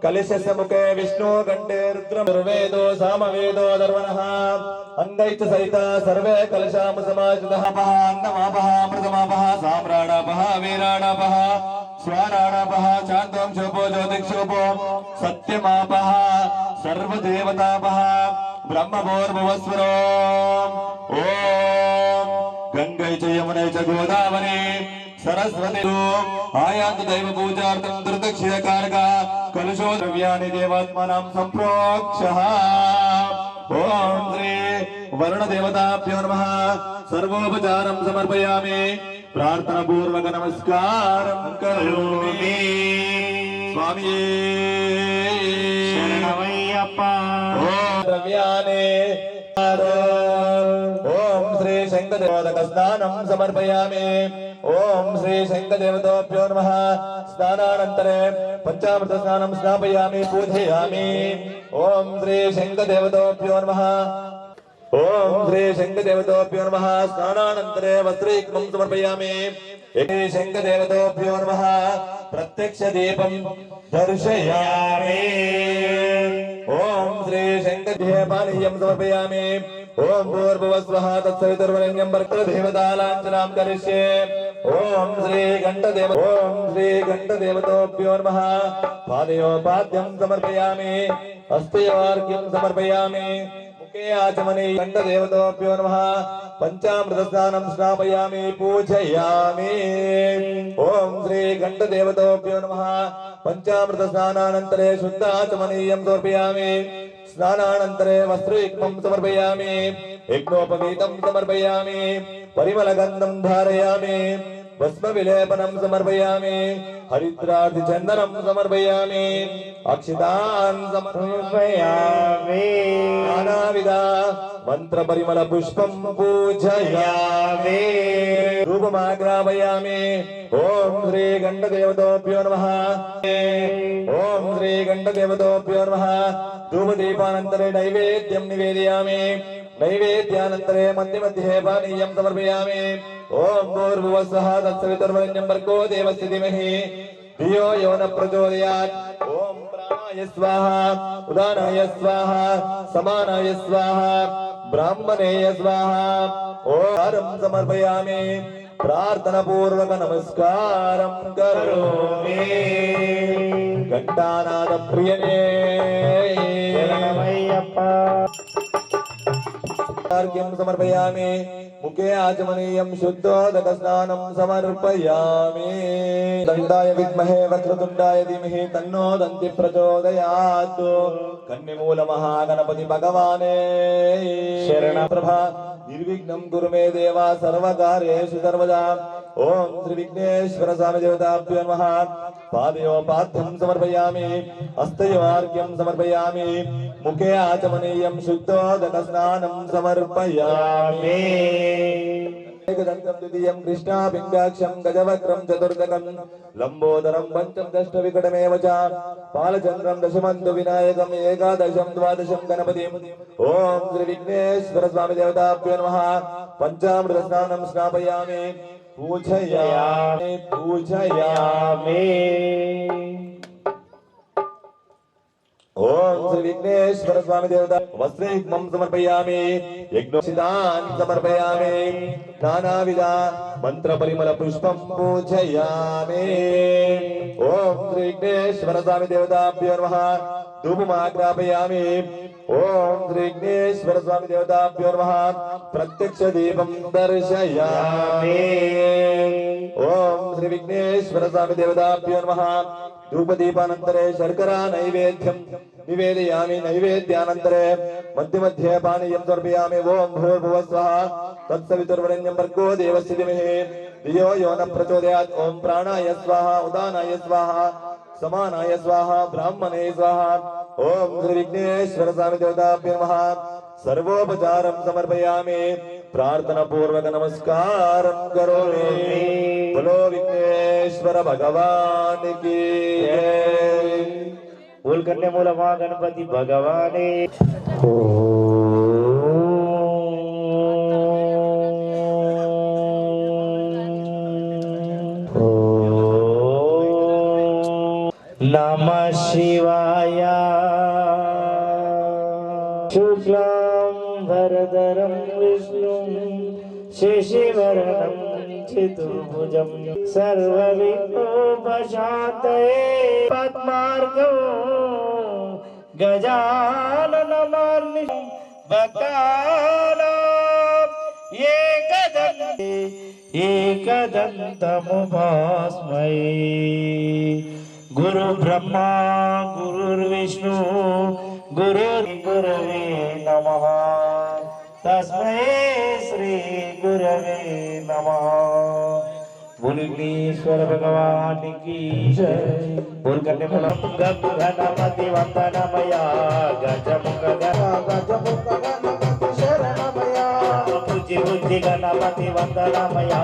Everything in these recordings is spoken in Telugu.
कलिशस्य मुखे विष्णु कंठे रुद्रवेदो सामवेदो दर्वणः अंगैश्च सहिता सर्वे कलशाम समाजितः अन्नमापः अमृतमापः साम्राणापः वीराणापः स्वाराणापः चान्दोंशोपो ज्योतिक्षोपो सत्यमापः सर्वदेवतापः ब्रह्मभूर्भुवस्वरो ओम गंगै च यमुनै च गोदावरी सरस्वती आयान्तु दैव पूजार्थं दुर्दक्षिणकारका कलशो द्रव्याणि देवात्मानां सम्प्रोक्षः ओम श्री वरुण देवताभ्यो नमः सर्वोपचारं समर्पयामि प्रार्थना पूर्वक नमस्कारं करोमि स्वामी शरणमय्यप्पा ओम द्रव्याणि ओम श्री शंकरदेवतक स्नानं समर्पयामि ओम श्री शंकरदेवताभ्यो नमः स्नानानन्तरे पंचामृत स्नानं स्नापयामि पूजयामि ओम श्री शंकरदेवताभ्यो नमः ओम श्री शंकरदेवताभ्यो नमः स्नानानन्तरे वस्त्रयुग्मं समर्पयामि शंकरदेवताभ्यो नमः प्रत्यक्ष दीपं दर्शयामि ओम श्री शंकरदेव पानीयं समर्पयामि ओम भूर्भुवस्वः तत्सवितुर्वरेण्यं भर्गो देवतालाञ्छनां करिष्ये ओम श्री घण्टदेवताभ्यो नमः पादयोपाद्यं समर्पयामि हस्तयोर्घ्यं समर्पयामि मुखे आचमने घण्टदेवताभ्यो नमः पंचामृत स्नानं स्नापयामि पूजयामि ओम श्री घण्टदेवताभ्यो नमः पंचामृत स्नानानन्तरे शुद्धाचमनीयं समर्पयामि स्नानानन्तरे वस्त्रयुग्मं समर्पयामि यज्ञोपवीतं समर्पयामि परिमलगन्धं धारयामि भस्मविलेपनं समर्पयामि हरिद्रार्थिचन्दनं समर्पयामि अक्षतान् समर्पयामि नानाविध मंत्रपरिमल पुष्पं पूजयामि धूपमाग्रापयामि ओम श्री घण्टदेवताभ्यो नमः ओम श्री घण्टदेवताभ्यो नमः धूपदीपानन्तरे नैवेद्यं निवेदयामि नैवेद्यानन्तरे मध्ये मध्ये पानीयं समर्पयामि ओम भूर्भुवस्वः तत्सवितुर्वरेण्यं भर्गो देवस्य धीमहि धियो यो न प्रचोदयात् ओम प्राणाय स्वाहा उदानाय स्वाहा समानाय स्वाहा ब्राह्मणेय स्वाहा ओम समर्पयामि प्रार्थना पूर्वक नमस्कारं करोमि घंटानाद प्रियने शरणमय्यप्पा अर्घ्यं समर्पयामि मुखे आचमनीयं शुद्धोदक स्नानं समर्पयामि दण्डाय विद्महे वक्रतुण्डाय धीमहि तन्नो दन्ति प्रचोदयात् कन्निमूल महागणपति भगवाने शरणप्रभा निर्विघ्नं कुरु मे देवा सर्वकार्येषु सर्वदा ओम श्री विघ्नेश्वर स्वामी देवताभ्यो नमः पादयोपाद्यं समर्पयामि हस्तयोर्घ्यं समर्पयामि मुखे आचमनीयं शुद्धोदक स्नानं समर्पयामि एकदन्तं द्वितीयं कृष्णाभिङ्गाक्षं गजवक्त्रं चतुर्दकं लम्बोदरं पञ्चम दष्टविकटमेव च बालचन्द्रं दशमन्तु विनायकम् एकादशं द्वादशं गणपतिम् ओम श्री विघ्नेश्वर स्वामी देवताभ्यो नमः पंचामृत स्नानं स्नापयामि पूजयामि ओम श्री विघ्नेश्वर स्वामी देवता वस्त्रयुग्मं समर्पयामि यज्ञोपवीतान् समर्पयामि नानाविध मंत्रपरिमल पुष्पं पूजयामि ओम श्री विघ्नेश्वर स्वामी देवताभ्यो नमः धूपमाग्रापयामि ओम श्री विघ्नेश्वर स्वामी देवताभ्यो नमः प्रत्यक्ष दीपं दर्शयामि ओम श्री विघ्नेश्वर स्वामी देवताभ्यो नमः धूपदीपानन्तरे शर्करा नैवेद्यं निवेदयामि नैवेद्यानन्तरे मध्ये मध्ये पानीयं समर्पयामि ओम भूर्भुवस्वः तत्सवितुर्वरेण्यं भर्गो देवस्य धीमहि धियो यो न प्रचोदयात् ओम प्राणाय स्वाहा उदानाय स्वाहा समानाय स्वाहा ब्राह्मणे स्वाहा ओम श्री विघ्नेश्वर स्वामी देवताभ्यो नमः सर्वोपचारं समर्पयामि प्रार्थना पूर्वक नमस्कारं करोमि बोलो विघ्नेश्वर भगवान की जय बोल करने मूल माँ गणपति भगवाने नमः शिवाय शुक्लां वरदरं विष्णुं शशिवर्णं चतुर्भुजं सर्वविघ्नोपशान्तये पद्मार्गं गजाननमर्निशं भक्तानां एकदन्तमुपास्महे गुरु ब्रह्मा गुरुर्विष्णु गुरुर्गुरवे नमः तस्मै श्री गुरवे नमः। भुवनेश्वर भगवान की जय। बोल करने वाला गणपति वंदनमया गजमुख गणपति शरणमया पूज्य बुद्धि गणपति वंदनमया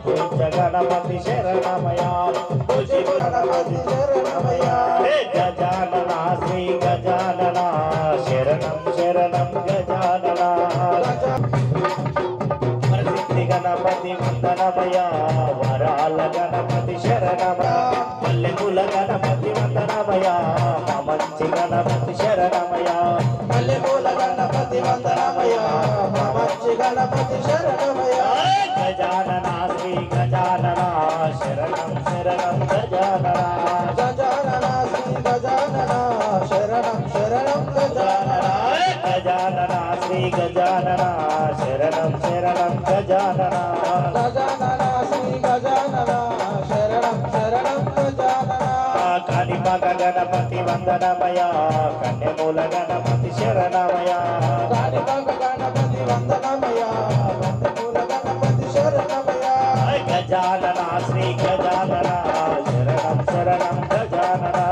पूज्य गणपति शरणमया पूज्य गणपति शरणमया गजानना श्री गजानना शरणं शरणं गजानना गणपति वंदनमया वराल गणपति शरणमया मल्लिपुल गणपति वंदनमया मंచి गणपति शरणमया मल्लिपुल गणपति वंदनमया मंచి गणपति शरणमया गजानना श्री गजानना शरणं शरणं गजानना गजानना श्री गजानना शरणं शरणं गजानना गजानना श्री गजानना शरणं शरणं गजानना गजानना श्री गजानना शरणं शरणं गजानना कानिपाक गणपति वंदनमया कन्यमूल गणपति शरणमया कानिपाक गणपति वंदनमया कन्यमूल गणपति शरणमया गजानना श्री गजानना शरणं शरणं गजानना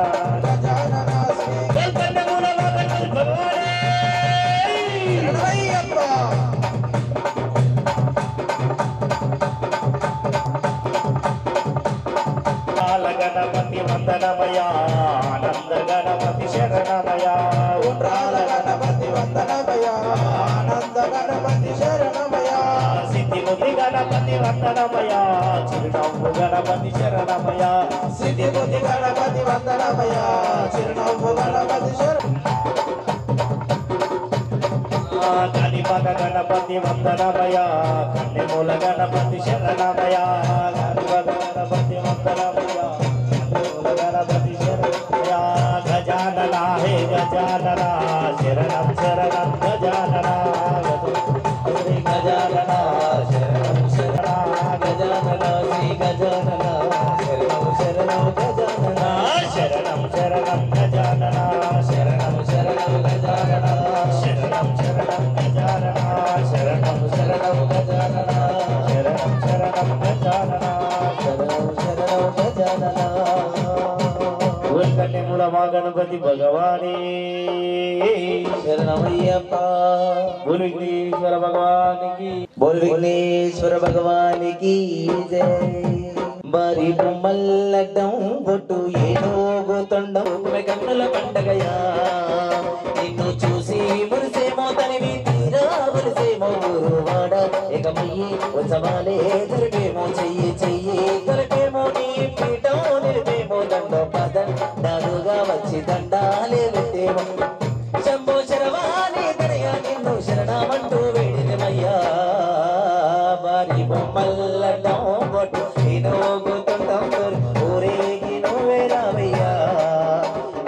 गजानना श्री कन्यमूल गणपति भगवाने शरणमయ్యప్ప। गणपति वंदनमया आनंद गणपति शरणमया उन्राल गणपति वंदनमया आनंद गणपति शरणमया सिद्धि बुद्धि गणपति वंदनमया चिरुनव्वु गणपति शरणमया सिद्धि बुद्धि गणपति वंदनमया चिरुनव्वु गणपति शरण कानिपाक गणपति वंदनमया कन्यमूल गणपति शरणमया कानिपाक गणपति वंदनमया कन्यमूल गणपति शरणमया गजानना हे गजानना शरणं शरणं गजानना श्री गजानना शरणं शरणं गजानना श्री गजानना शरणं शरणं गजानना शरणं शरणं गजानना शरणं शरणं गजानना शरणं शरणं गजानना शरणं शरणं गजानना शरणं शरणं गजानना शरणं शरणं गजानना। बोल करने मूला माँ गणपति भगवाने शरणमయ్యప్ప। बोल विघ्नेश्वर भगवान की बोल विघ्नेश्वर भगवान की जय। మరి బొమ్మల్లడ్డం బొట్టు ఏనోగో తొండం కన్నుల పండగయా నిన్ను చూసి మురిసేమో తనివి తీరా మురిసేమో ఊరువాడ ఏకమయ్యి ఉత్సవాలే జరిపేమో చెయ్యి చెయ్యి కలిపేమో నీ పీఠం నిలిపేమో దండో పదం దారుగా వచ్చి దండాలే పెట్టేమో శంభో శరవాణి దరయా నిన్ను శరణమంటూ వేడినమయ్యా మరి బొమ్మల్లడ్డం బొట్టు ఊరేగి నువ్వే రావయ్యా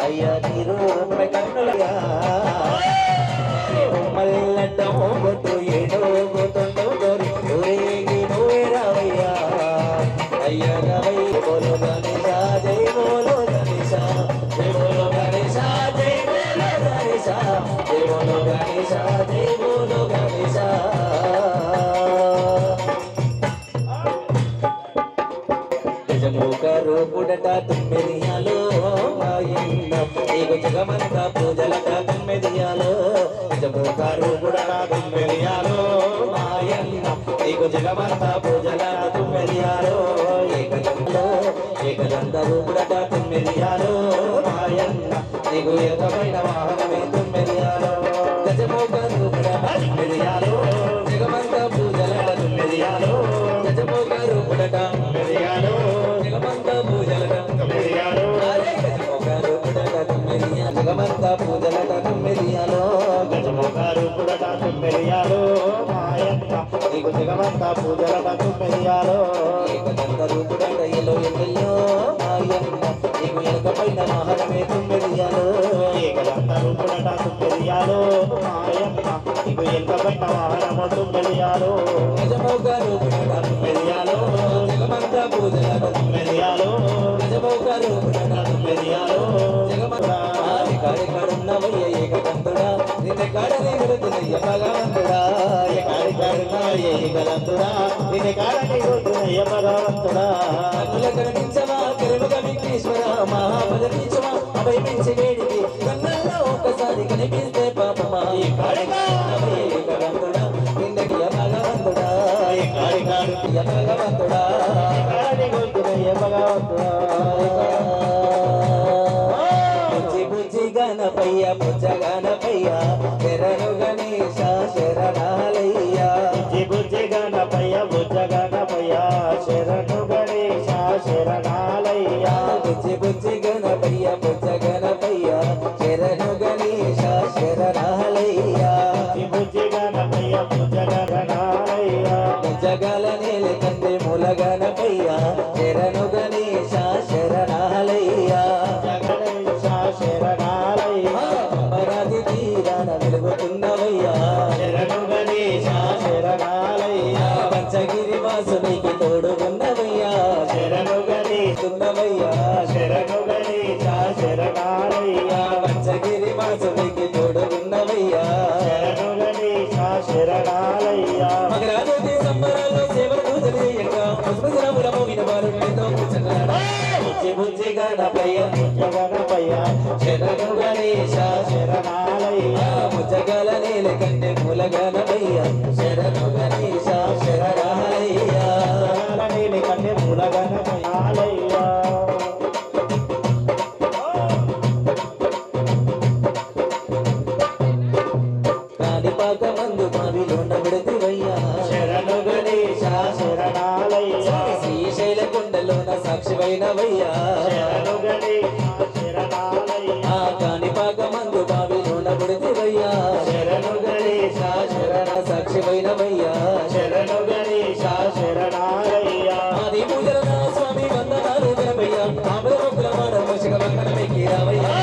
అయ్యా నీ రూప కన్నులయ్యా బొమ్మల్లడ్డం బొట్టు ఏడోగుతుండవు గోరి ఊరేగి నువ్వే రావయ్యా అయ్యా రావయ్య బోలో గణేశ జై బోలో గణేశ జై బోలో గణేశ జై బోలో గణేశ జై బోలో గణేశ జై బోలో గణేశ। రూపుడట తుమ్మెదియాలో మాయన్నం నీకు జగమంతా పూజలట తుమ్మెదియాలో నిజమూక రూపుడట తుమ్మెదియాలో మాయన్నం నీకు జగమంతా పూజలట తుమ్మెదియాలో ఏకదండ రూపుడట తుమ్మెదియాలో మాయన్న నీకు ఎరుకమైన వాహనమే తుమ్మెదియాలో గజమోక రూపుడ తుమ్మెదియాలో జగమంత పూజలట తుమ్మెదియాలో గజమోక రూపుడట తుమ్మెదియాలో జగమంత పూజలట తుమ్మెదియాలో గజమోక రూపుడట తుమ్మెదియా జగమంత పూజలట తుమ్మెదియాలో గజమోక రూపుడట తుమ్మెదియాలో మాయమ్మ నీకు జగమంత పూజలట తుమ్మెదియాలో ఏకదంత రూపుడట ఎలో ఎల్లెల్లో మాయమ్మ నీకు ఎనకపైన వాహనమే తుమ్మెదియాలో ఏకదంత రూపుడట తుమ్మెదియాలో మాయమ్మ నీకు ఎనకపైన వాహనము తుమ్మెదియాలో గజమోక రూపుడట తుమ్మెదియాలో జగమంత పూజలట తుమ్మెదియాలో గజమోక రూపుడట తుమ్మెదియాలో జగమంత కాడున్నవయ్య ఏకదంతుడా నిన్న కాడనే గురుతునయ్య భగవంతుడా కాడున్నవయ్య ఏకదంతుడా నిన్న కాడనే గురుతునయ్య భగవంతుడా కన్నుల కనిపించవా కరువుగ విఘ్నేశ్వర మహాపదపించవా అభయమించి వేడికి కన్నల్లో ఒక్కసారి కనిపిస్తే పాపమా కాడున్నవయ్య ఏకదంతుడా నిన్నకి భగవంతుడా కాడున్నవయ్య భగవంతుడా కాడనే గురుతునయ్య భగవంతుడా గణపయ్య బుజ్జ గణపయ్య శరణు గణేశ శరణాలయ్య బుజ్జి గణపయ్య బుజ్జ గణపయ్య శరణు గణేశ శరణాలయ్య బుజ్జి గణపయ్య బుజ్జ గణపయ్య శరణు గణేశ శరణాలయ్య బుజ్జి గణపయ్య బుజ్జ గణాలయ్య బుజ్జగల నేల తండ్రి మూల గణపయ్య శరణు గణేశ శరణాలయ్య శరణాలయ్య అమరాది తీరాన వెలుగుతున్నవయ్యా శరణు గణేశ శరణాలయ్య పంచగిరి వాసునికి తోడుగున్నవయ్యా శరణు గణేశున్నవయ్యా శరణు గణేశ శరణాలయ్య పంచగిరి వాసునికి తోడుగున్నవయ్యా శరణు గణేశ శరణాలయ్య మగరాజు సంబరాల్లో సేవలు పూజలు చేయగా పుష్పజనములము వినవారు బుజ్జి గణపయ్య బుజ్జ గణపయ్య శరణు గణేశ శరణాలయ్య బుజ్జగల నేల కంటే మూల గణపయ్య శరణు గణేశ శరణాలయ్య నేల కంటే మూల గణపయ్య కాణిపాక మందు బావిలో నబడితివయ్యా శరణు గణేశ శరణాలయ్య శ్రీశైల కొండలోన సాక్షివైనవయ్యా శరణు గణేశ శరణాలయ్య కాణిపాక మందు బావిలో నబడితివయ్యా శరణు గణేశ శరణ సాక్షివైనవయ్యా శరణు గణేశ శరణాలయ్య ఆది పూజల స్వామి వందనాలు గణపయ్య ఆమరముల మాడ మోషక వందనమెక్కి రావయ్యా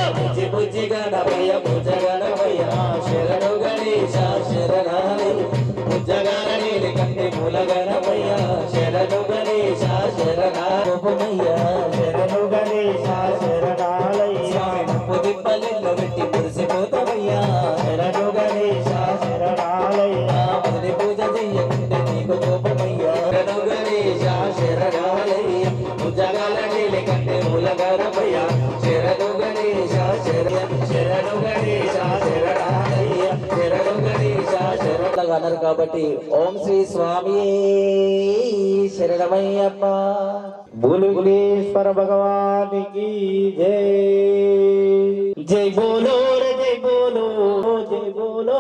బుజ్జి గణపయ్య బుజ్జ గణపయ్య శరణు గణేశ శరణాలయ్య బుజ్జగల నేల కంటే మూల గణపయ్య శరణు గణేశ శరణాలయ్య శరణు గణేశ శరణాలయ్య ముప్పు దిబ్బలెల్లో పెట్టి మురిసిపోతావయ్యా శరణు గణేశ శరణాలయ్య మొదటి పూజ చెయ్యకుంటే నీకు కోపమయ్యా శరణు గణేశ శరణాలయ్య బుజ్జగల నేల కంటే మూల గణపయ్య శరణు గణేశ శరణు గణేశ శరణాలయ్య శరణు గణేశ శరణగా అన్నారు కాబట్టి ఓం శ్రీ స్వామి శరణమయ్యప్ప భూలుగులేశ్వర భగవానికి జై జై బోలో జై బోలో జై బోలో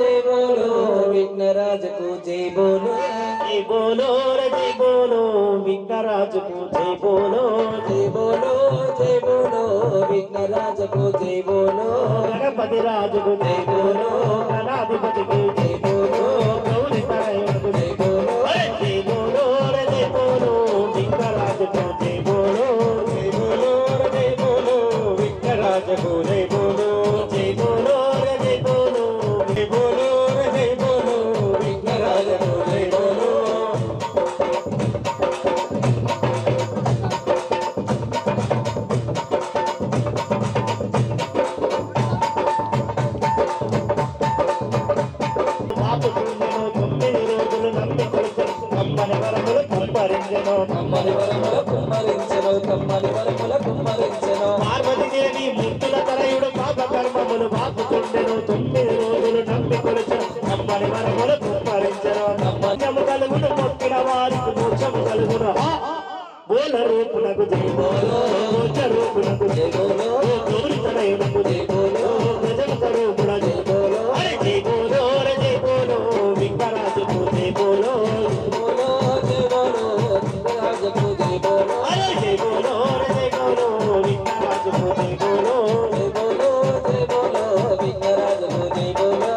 జై బోలో విఘ్నరాజకు జై బోలో జై బోలో జై బోలో విఘ్నరాజకు జై బోలో జై బోలో జై బోలో విఘ్నరాజకు జై బోలో గణపతి రాజుకు జై బోలో గణాధిపతికి జై బోలో గౌరీ నారాయణకు జై బోలో జై బోలో జై బోలో విఘ్నరాజకు జై బోలో జై బోలో జై బోలో విఘ్నరాజకు జై బోలో జై బోలో జై బోలో జై బోలో జై బోలో విఘ్నరాజకు జై బోలో పార్వతీదేవి ముద్దుల తరయుడు పాప కర్మములు బాపుతుండెను 9 రోజులు నమ్మి కొలిచెను అమ్మని వరములు కుమ్మరించెను నమ్మకము కలుగును మొక్కిన వారికి మోక్షము కలుగును బోల రూపునకు జై బోలో మోచ రూపునకు జై బోలో గౌరితనయునకు జై బోలో గజముఖ రూపున జై బోలో అరే జై బోలో రే జై బోలో విఘ్నరాజుకు జై బోలో జై బోలో విఘ్నరాజుకు జై బోలో అరే జై బోలో రే జై బోలో విఘ్నరాజుకు జై బోలో విఘ్నరాజుకు జై బోలో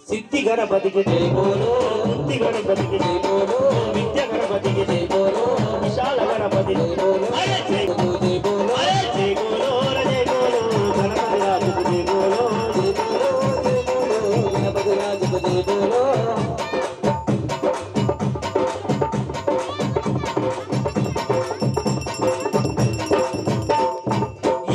సిద్ధి గణపతికి జై బోలో బుద్ధి గణపతికి జై బోలో విద్య గణపతికి జై బోలో విశాల గణపతి జై బోలో అరే జై బోలో జై బోలో అరే జై బోలో జై బోలో గణపతి రాజుకు జై బోలో జై బోలో జై బోలో గణపతి రాజుకు జై బోలో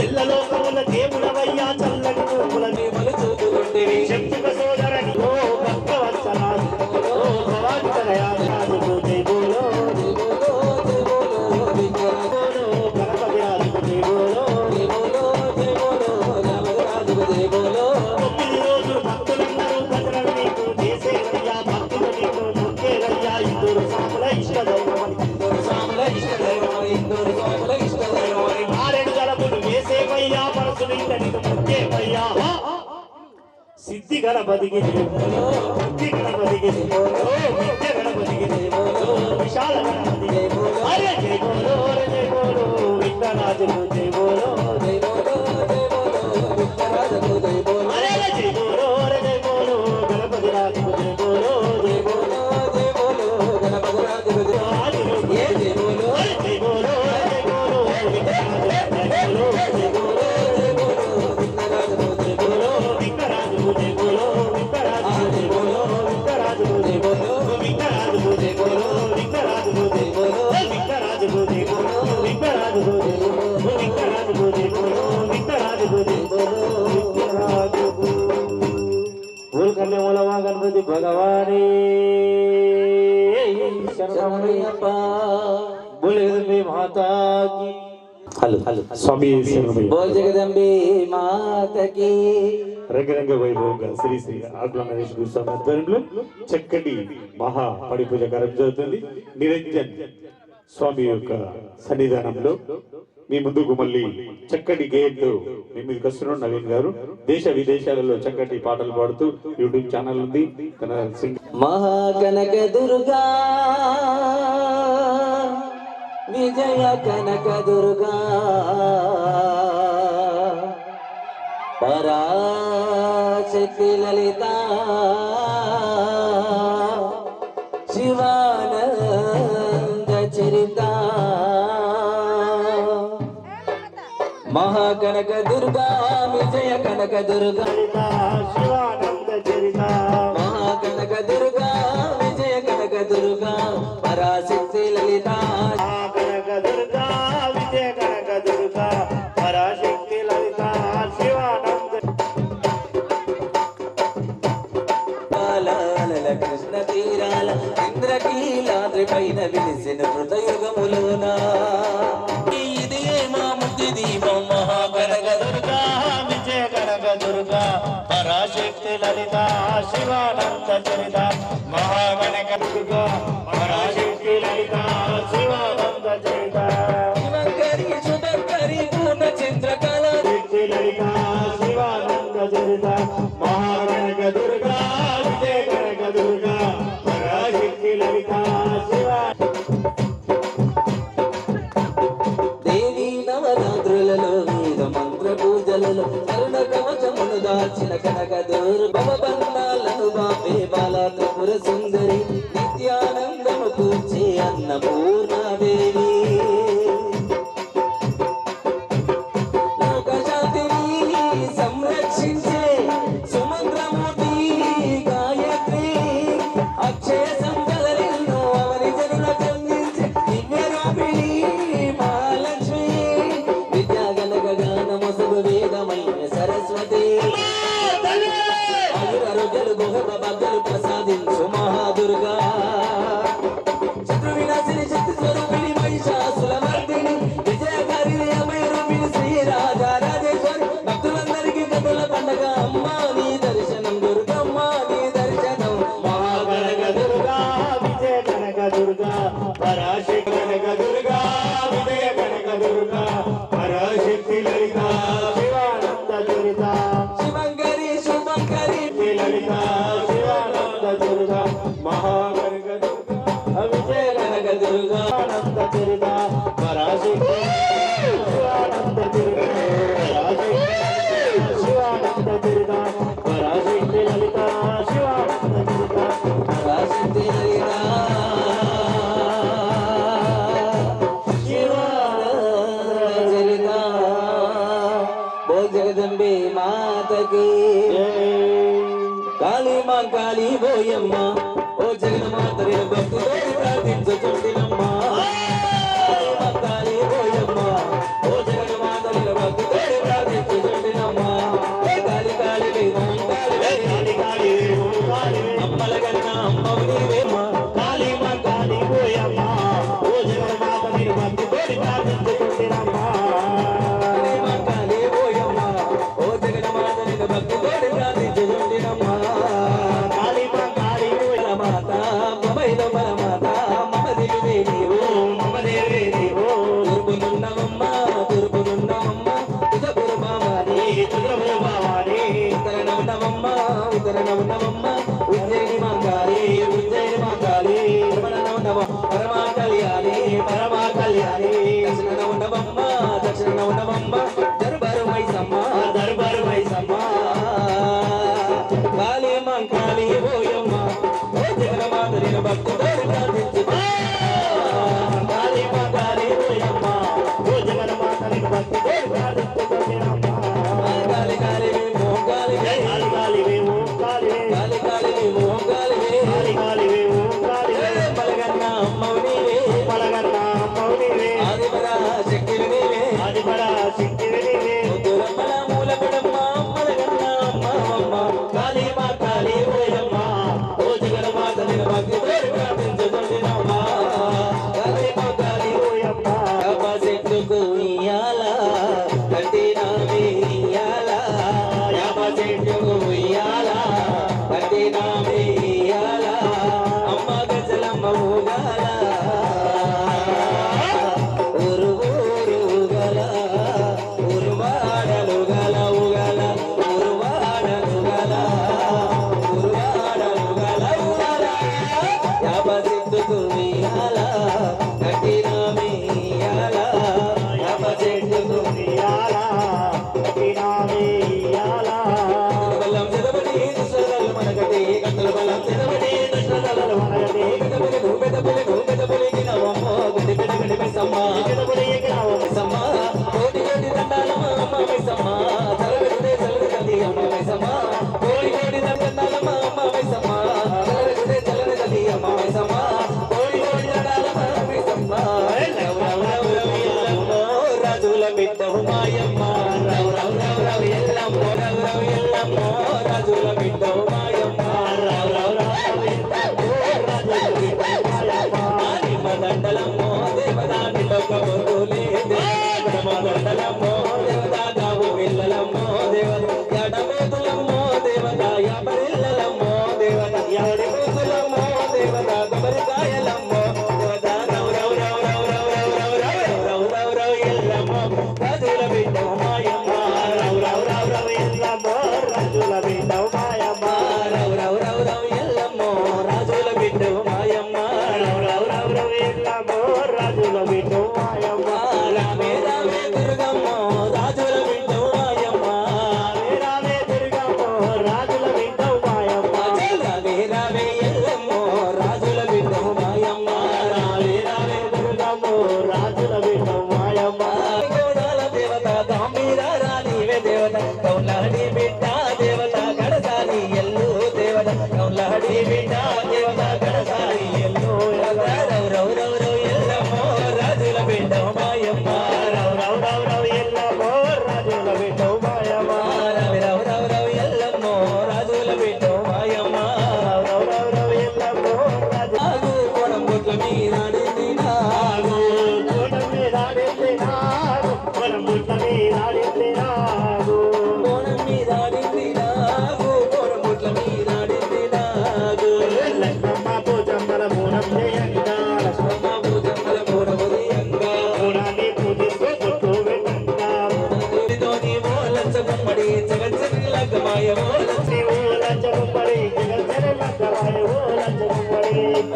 ఎల్లలోకముల దేవుడవయ్యా చల్లని చూపుల మేమలు చూపుకుంటేవి శక్తిక సోదరని ఓ భక్తవత్సలాది ఓ భవాని తనయాజరాజుకు జై బోలో జై బోలో జై బోలో విఘ్నరాజుకు గణపతి రాజుకు జై బోలో జై బోలో జై బోలో గణపతి రాజుకు జై బోలో 9 రోజులు భక్తులందరూ భద్రను నీకు చేసేవయ్యా భక్తులు నీకు మొక్కేవయ్యా ఇందూరు సాముల ఇష్ట దైవమని ఇందూరు సాముల ఇష్ట దైవమని ఇందూరు సాముల ఇష్ట దైవమని మారేడు గలపులు వేసేవయ్యా పరసులు ఇంతనికు మొక్కేవయ్యా సిద్ధి గణపతికి జై బోలో బుద్ధి గణపతికి జై బోలో విద్య గణపతికి జై బోలో విశాల గణపతి జై బోలో అరే జై బోలో జై బోలో విఘ్నరాజుకు జై బోలో జై బోలో జై బోలో విఘ్నరాజుకు జై బోలో అరే జై బోలో జై బోలో గణపతి రాజుకు జై బోలో జై బోలో జై బోలో గణపతి రాజుకు జై బోలో జై బోలో జై బోలో జై బోలో విఘ్నరాజుకు జై బోలో జై బోలో జై బోలో విఘ్నరాజుకు జై బోలో విఘ్నరాజుకు జై బోలో విఘ్నరాజుకు జై బోలో విఘ్నరాజుకు జై బోలో విఘ్నరాజుకు జై బోలో విఘ్నరాజుకు జై బోలో విఘ్నరాజుకు జై బోలో విఘ్నరాజుకు జై బోలో విఘ్నరాజుకు జై బోలో విఘ్నరాజుకు జై బోలో విఘ్నరాజుకు बोल करने वाला वहाँ गणपति भगवानी शरणमయ్యప్ప बोले जगदम्बे माता की హలో హలో స్వామి శరణమయ్య. బోల్ జగదంబే మాతకి రంగరంగ వైభవంగా శ్రీ శ్రీ ఆకుల నరేష్ గురుస్వామి ఆధ్వర్యంలో చక్కటి మహా పడి పూజ కార్యక్రమం జరుగుతుంది. నిరంజన్ స్వామి యొక్క సన్నిధానంలో మీ ముందుకు మళ్ళీ చక్కటి గేయంతో మీ మీదకి వస్తున్నాడు నవీన్ గారు. దేశ విదేశాలలో చక్కటి పాటలు పాడుతూ యూట్యూబ్ ఛానల్ ఉంది. తన మహాకనక దుర్గా విజయ కనక దుర్గా పరాశక్తి లలిత శివానంద చరిత మహాకనక దుర్గా విజయ కనక దుర్గా శివానంద చరిత మహాకనక దుర్గా విజయ కనక దుర్గా పరాశక్తి లలిత కనక దుర్గా విజయ కనక దుర్గా పరాశక్తి లలిత శివానంద కృష్ణ తీరాల ఇంద్రకీలాద్రి పైన విలిసిన హృదయుగములోన ఇది మా ముక్తి దీపం మహాకనక దుర్గా విజయ కనక దుర్గా పరాశక్తి లలిత శివానంద చరిత మహాకనక దుర్గా పరాశక్తి లలిత శివానంద చరిత శివంకరి సుధంకరి పూర్ణ చంద్రకళ శక్తి లలిత శివానంద చరిత మహాకనక దుర్గా విజయ కనక దుర్గా పరాశక్తి లలిత శివా దేవి నవరాత్రులలో వేద మంత్ర పూజలలో కరుణ కవచమును దాచిన కనక దుర్గబంధాలను బాపే బాల త్రిపుర సుందరి నిత్యానందము కూర్చే అన్నపూర్ణాదేవి లోకశాంతిని సంరక్షించే సుమంత్రమూర్తి గాయత్రి అక్షయ సంపదలను అవని జనుల చందించే దివ్య రూపిణి లలిత శివానంద దుర్గా మహాకనక దుర్గా విజయ కనక దుర్గా ఆనంద దుర్గా పరాశక్తి శివానంద దుర్గా పరాశక్తి శివానంద దుర్గా పరాశక్తి లలిత శివానంద దుర్గా పరాశక్తి లలిత జగదంబే మాతకి కాళీ మా కాళీ పోయమ్మ ఓ జగన్మాత భక్తులు ప్రార్థించుచుంటినమ్మ కాళీ మా కాళీ పోయమ్మ ఓ జగన్మాత భక్తులు ప్రార్థించుచుంటినమ్మ కాళీ కాళీ ఓం కాళీ కాళీ ఓం కాళీ అమ్మల కన్నా అమ్మవు నీవేమ్మ కాళీ మా కాళీ పోయమ్మ ఓ జగన్మాత భక్తులు ప్రార్థించుచుంటినమ్మ ఉజ్జయిని మంగాలి పరమా కళ్యాణి దక్షిణ ఉండవమ్మ దర్బారు మైసమ్మ కాళీ మంకాళీ పోయమ్మ ఓ జగన్మాతని భక్తులు ప్రార్థించు కాళీ మంకాళీ పోయమ్మ ఓ జగన్మాతని భక్తులు ప్రార్థించుకొనిరమ్మ కాళీ కాళీ ఓం కాళీ కాళీ కాళీ ఓం కాళీ కాళీ కాళీ ఓం కాళీ కాళీ కాళీ ఓం కాళీ పలగన్న అమ్మవు నీవే ఆదిపరా శక్తివి నీవే దురమ్మల మూలపడమ్మ అమ్మలగన్న అమ్మ కాళీ మా కాళీ పోయమ్మ ఓ జగన్మాతని భక్తులు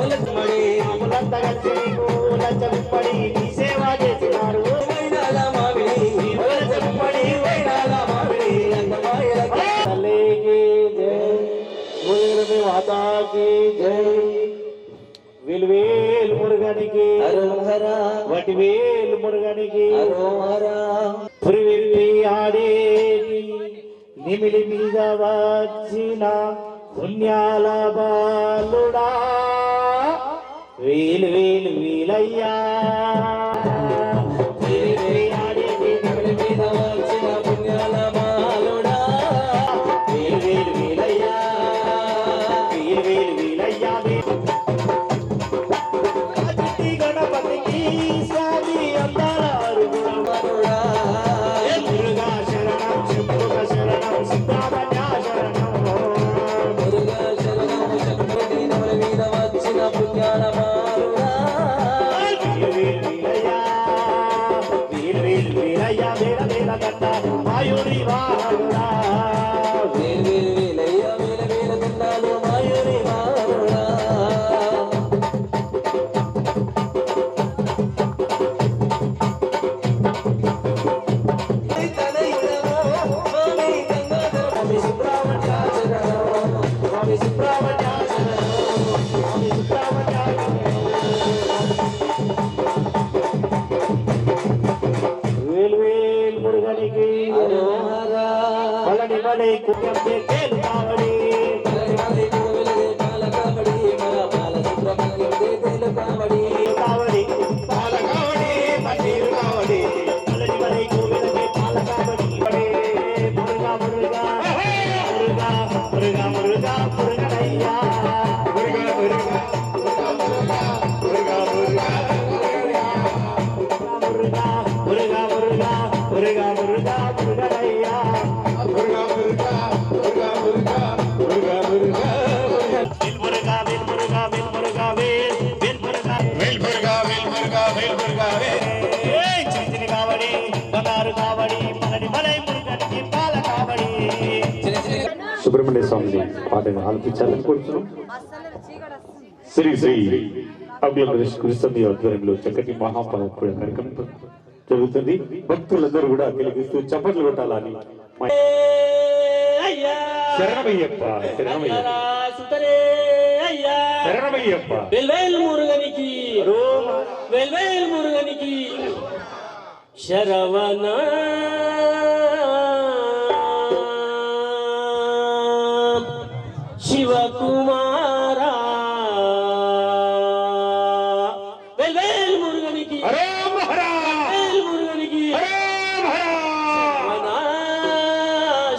మొలచమడి మమ్ములంతా కలిసి నీకు లంచమిప్పడి నీ సేవ చేసినారు. వైనాల మామిడి మొలచమడి వైనాల మామిడి అందమాయల తల్లికి జై, మురుగని మాతాకి జై. విలువేలు మురుగనికి హర వటివేలు మురుగనికి హర పురివిప్పి ఆడేటి నిమిలి మీద వచ్చిన పుణ్యాల బాలుడా వేలు వేలు వీలయ్యా. పురివిప్పి ఆడేటి నిమిలి మీద వచ్చిన పుణ్యాల మాలుడా వేలు వేలు వీలయ్యా, వేలు వేలు వీలయ్యా. అతిథి గణపతికి స్వామి అందారు మనుడా మురుగా శరణం శంభుగ శరణం సిద్ధావన్యా శరణం. మురుగా శరణం శంకరుడి నవల మీద వచ్చిన పుణ్యాల మాలుడా వీలు వీలు వీలయ్యా, వీలు వీలు వీలయ్యా, వేల వేల గంట మాయూరి వాహనుడా. వేలు వేలు వేలయ్య వేల వేల దండాలు మాయూరి మాలుడా స్వామి సుబ్రహ్మణ్య శరణం, స్వామి సుబ్రహ్మణ్య శరణం, స్వామి సుబ్రహ్మణ్య శరణం. వేలు వేలు మురుగనికి పళని మలై కుటుంబ తేలు కావడి. కావడి పాల కావడి పన్నీరు కావడి పళని మలై కోవిలకి పాల కావడి. మురుగా మురుగా మురుగా మురుగా మురుగా మురుగనయ్యా, మురుగా మురుగా మురుగా మురుగా మురుగా మురుగా మురుగా మురుగా మురుగా మురుగనయ్యా, మురుగా మురుగా మురుగా మురుగా మురుగా మురుగా వేల్ మురుగా వేల్ మురుగా వేల్ మురుగా వేల్ మురుగా వేల్ మురుగా వేల్ చిరిచిరి కావడి బంగారు కావడి పళని మలై మురుగనికి పాల కావడి. సుబ్రహ్మణ్య స్వామిని పాటను ఆలపించాలని కోరుతున్నాం. శ్రీ శ్రీ అభ్యంతరేష్ కృష్ణమి ఆధ్వర్యంలో చక్కటి మహాపూజ కార్యక్రమం జరుగుతుంది. భక్తులందరూ కూడా తిలకిస్తూ చప్పట్లు కొట్టాలని. శరణమయ్యప్ప శరణమయ్యప్ప శరణమయ్యప్ప. వెల్వేల్ మురుగనికి వెల్వేల్ మురుగనికి శరవణ శివకుమారా వెల్వేల్ మురుగనికి హరే మహరా, వెల్వేల్ మురుగనికి హరే మహరా. శరవణ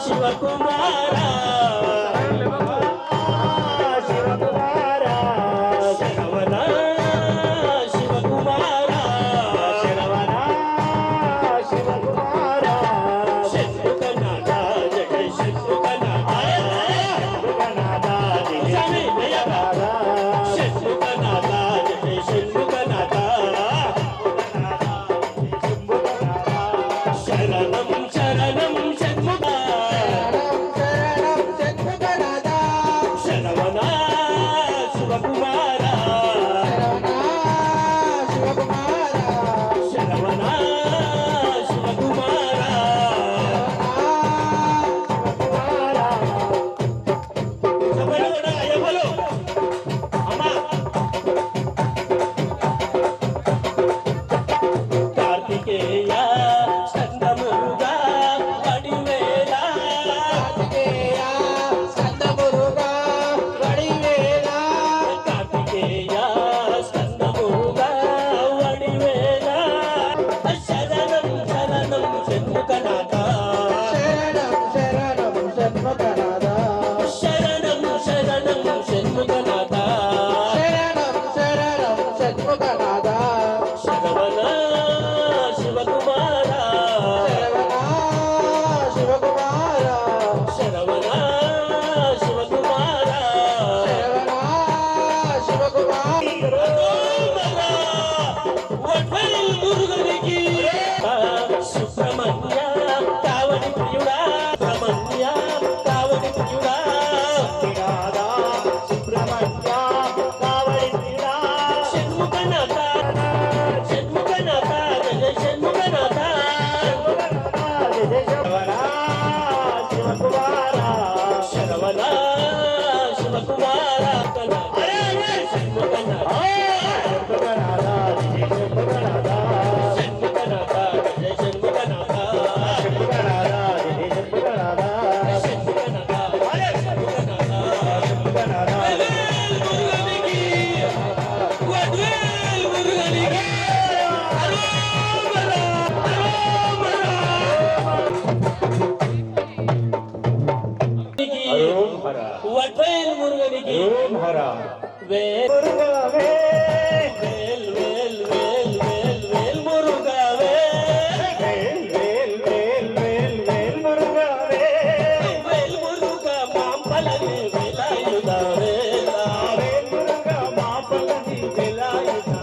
శివకుమారా శివకుమారా శరవణ శివకుమారా శరవణ శివకుమారా శత్రుకనాథ జయ శత్రుకనాథ శుభనాథ దివ్య శుభనాథ. శత్రుకనాథ జయ శత్రుకనాథ శరణం శరణం శత్రుక వట్వేల్ మురుగనికి ఓం హర వేల్ మురుగా వేల్ వేల్ వేల్ వేల్ వేల్ మురుగా వేల్ వేల్ వేల్ వేల్ వేల్ మురుగా వేల్ మురుగా మాంపలని వేలాయుధ వేలా వేల్ మురుగా మాపలని వేలాయుధ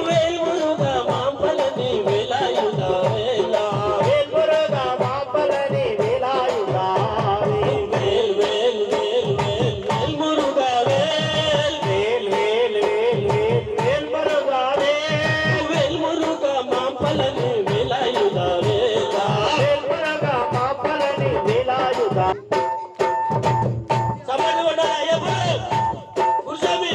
వేల్ మురుగా మాంపలని వేలాయుధ వేలా వేల్ మురుగా మాపలని వేలాయుధ వేల్ వేల్ వేల్ వేల్ వేల్ మురుగా వేల్ వేల్ వేల్ వేల్ వేల్ వేల్ మురుగా వేల్ మురుగా మాంపలని వేలాయుధ వేలా వేల్ మురుగా మాపలని వేలాయుధ సమాధి ఉండాలా ఎప్పుడు గురుస్వామి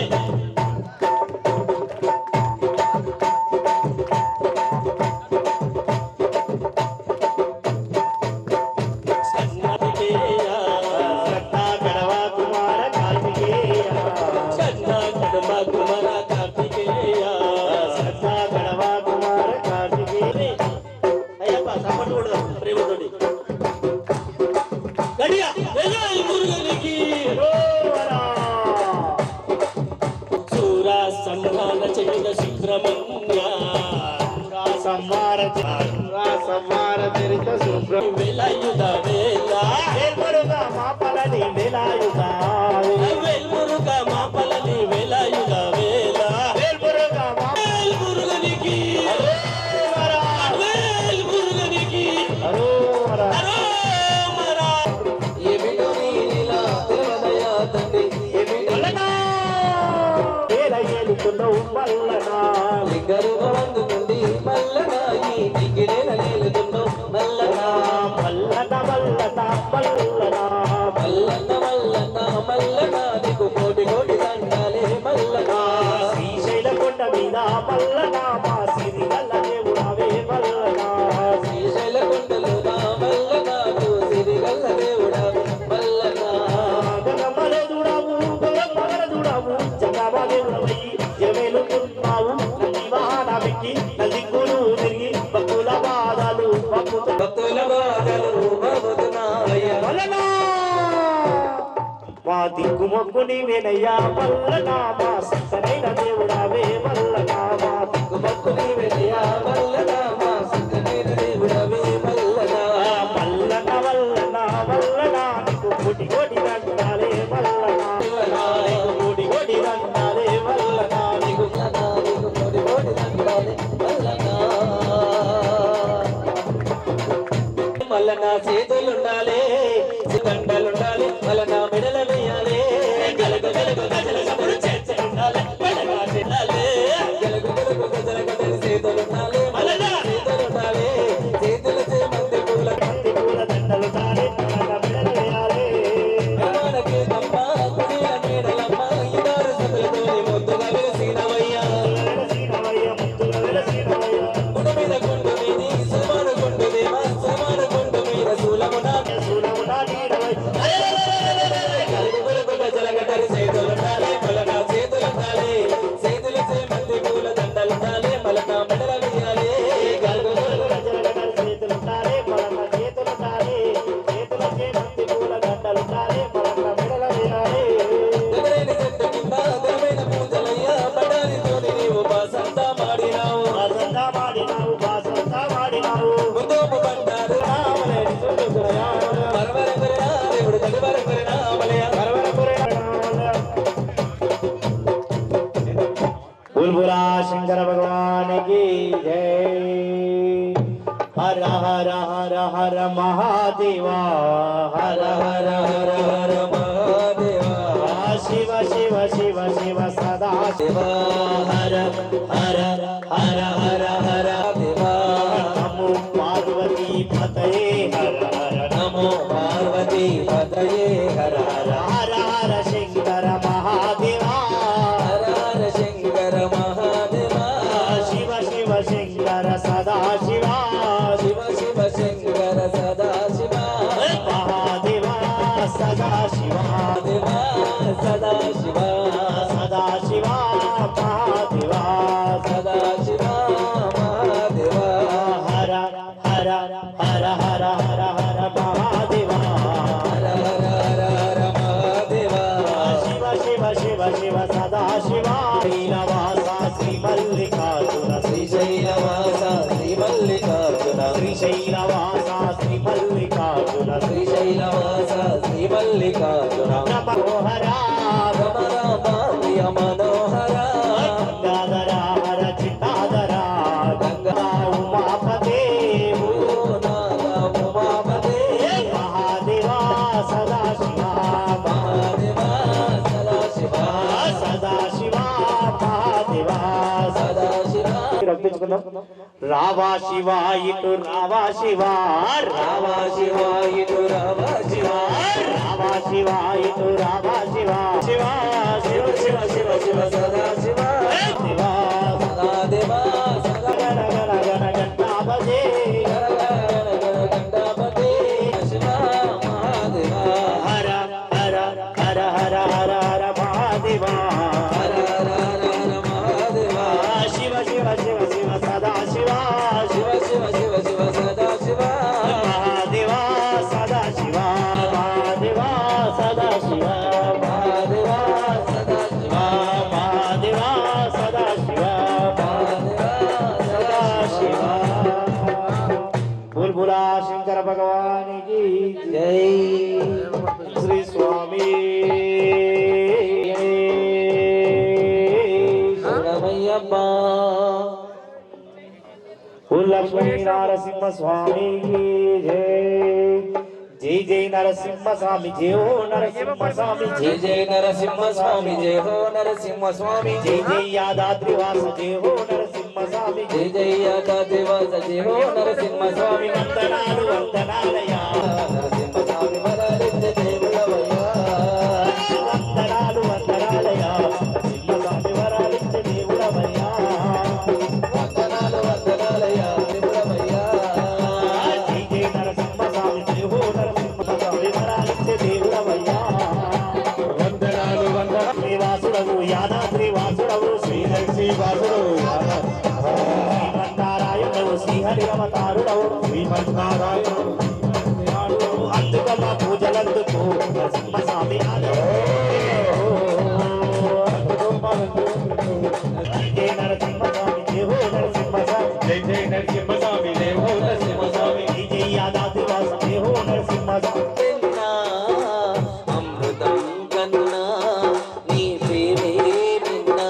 సన్నతికేయ సత్తా గడవ కుమార కార్తికేయ సన్నా కడమ కుమర కార్తికేయ సత్తా గడవ కుమార కార్తికేయ అయ్యప్ప సపోర్ట్ కూడా ప్రేమతోటి గడియా వెల్లాయి మురుగనికి సూరా సంహార చేయ సుబ్రహ్మణ్య సంహార చరిత సుబ్రహ్మ వేలాయుధ వేలా వేల్మురుగా మాపలని వేలాయుధ వేల్మురుగా మాపలని వేలాయుధ వేలా వేల్మురుగా వేల్ మురుగనికి వేల్ మురుగనికి మాపరోవర అరోమరా ఏమిటో నీలా దేవదయా తండ్రి ఏమిటో వేల ఏలుతున్నావు మల్లనా గర్భవంతుకుంది మల్లనాయి దిగిరేలుతుందో మల్లనా మల్లన మల్లన మల్లన మల్లన్న మల్లన్న మల్లనా నీకు కోటి కోటి దండాలే మల్లనా శ్రీశైల కొండ మీద మల్లన మా సిరి గల్ల దేవుడవే మల్లన శ్రీశైల కొండలు నా మల్లనా నువ్వు సిరిగల్ల దేవుడా మల్లనా గగమలదుడవు గగమలదుడవు జగమదేవుడవై జమేలుతున్నావు నంది వాహనమెక్కి నదిక్కులు తిరిగి భక్తుల బాధలు భక్తుల బాధలు బాబుతున్నావయ్యా మల్లనా మా దిక్కుమొక్కుని వినయ్యా మల్లనా మా సరైన దేవుడవే మల్లనా మా భక్తుని వెలయా మల్లనా మా సిద్ధమైన దేవుడవే మల్లనా మల్లన వల్లన వల్లన నీకు కోటి కోటి దండాలే మల్లన నీకు కోటి కోటి దండాలే మల్లన నీకు నీకు కోటి కోటి దండాలే మల్లనా మల్లనా చేతులుండాలి దండలుండాలి మల్లనా మెడల వేయాలి గలగ గలగ గజల సపుడు చేతులుండాలి మల్లనా చెల్లాలి గలగ గలగ గజల గజల చేతులుండాలి మల్లనా చేతులుండాలి చేతుల చేమంతి పూల మంది పూల దండలు తానే తన మెడల వేయాలే మనకి తమ్మ కుడిల మేడలమ్మ ఇదారు సతులతోని ముద్దుగా వెలసినవయ్యా వెలసినవయ్య ముద్దుల వెలసినవయ్య గుడి మీద గుండు మీది సుమాన గుండు దేవా సుమాన గుండు మీద సూలమున శూలము నా నీడవై గలుగు గలుగు గజల గటరి చేతులుండాలి మల్లనా చేతులుండాలి చేతుల చేమంతి పూల దండలుండాలి మల్లనా మెడల వేయాలి గలుగు గలుగు గజలగడల చేతులుండాలే మలన చేతులుండాలే చేతుల చేమంతి పూల దండలుండాలే మలన మెడల వేయాలే ఎదురైన చెట్టు కింద ఘనమైన పూజలయ్యా పడారితోని నీవు బాసంతా మాడినావు బాసంతా మాడినావు బాసంతా మాడినావు ముందోపు బండారు రామలేని సుందరయా మరవర కొరినా దేవుడు తడివర కొరినా మలయ बुलबुला शंकर भगवान की जय हर हर हर हर महादेवा हर हर हर हर महादेवा शिव शिव शिव शिव सदा शिव हर हर हर हर हर देवा नमो पार्वती पतये हर हर नमो पार्वती पतये हर हर हर हर शिव శివ దేవా సదా శివ సదా శివ మహాదేవా సదా శివ మహాదేవా హర హర హర హర హర హర మహాదేవా హర హర హర హర మహాదేవా శివ శివ శివ శివ సదా శివ శ్రీనివాస శ్రీ మల్లికార్జున శ్రీశైలవాస శ్రీ మల్లికార్జున శ్రీశైలవాస శ్రీ మల్లికార్జున శ్రీశైలవాస శ్రీ మల్లికార్జున మనోహర రమణ ప్రియ మనోహర గంగాధర హర చిత్తాధర గంగా ఉమాపతే ఉమాపతే మహాదేవా సదా శివ మహాదేవా సదా శివ సదా శివ మహాదేవా సదా శివ రావా శివ ఇటు రావా శివ రావా శివ ఇటు రావా శివ రావా శివ ఇటు రావా శివ శివ శివ శివ శివ శివ సదా శివ శివ సదా దేవా సదా గణ గణ గణ గణపతే గణ గణ గణ గణపతే శివ మహాదేవా హర హర హర హర హర హర మహాదేవా హర హర హర హర మహాదేవా శివ శివ శివ శివ సదా శివ శివ శివ శివ శివ సదా శివ మహాదేవా సదా శివ మహాదేవా సదా శివ మహాదేవా సదా శివ మహాదేవా సదా శివ మహాదేవా సదా శివ బుల్బులా శంకర భగవాన్ की జై శ్రీ స్వామి శరణమయ్యప్ప लक्ष्मी नरसिंह स्वामी की जय जय जय नरसिंह स्वामी जय हो नरसिंह स्वामी जय जय नरसिंह स्वामी जय हो नरसिंह स्वामी जय जय यादाद्रिवास जय हो नरसिंह स्वामी जय जय यादाद्रिवास जय हो नरसिंह स्वामी वंदनालु वंदनालया नरसिंह स्वामी वरदित देवलवया वंदनालु वंदनालया नरसिंह स्वामी वरदित देवलवया वंदनालु वंदनालया देवलवया जय जय नरसिंह स्वामी जय हो नरसिंह स्वामी वरदित देवलवया वंदनालु वंदनालु वासुदेव यादाद्रि वासुदेव श्री वासुदेव శ్రీమన్నారాయణుడు శ్రీహరిరమతారుడవు శ్రీమన్నారాయణుడు అందుకమ్మ పూజలందుకు నరసింహ స్వామి జయ నరసింహ స్వామి జయ హో నరసింహ స్వామి జయ జయ నరసింహ స్వామి జయ హో నరసింహ స్వామి జయ జయ యాదాద్రి వాస జయ హో నరసింహ స్వామి అమృతం కన్నా నీ ప్రేమే నిన్నా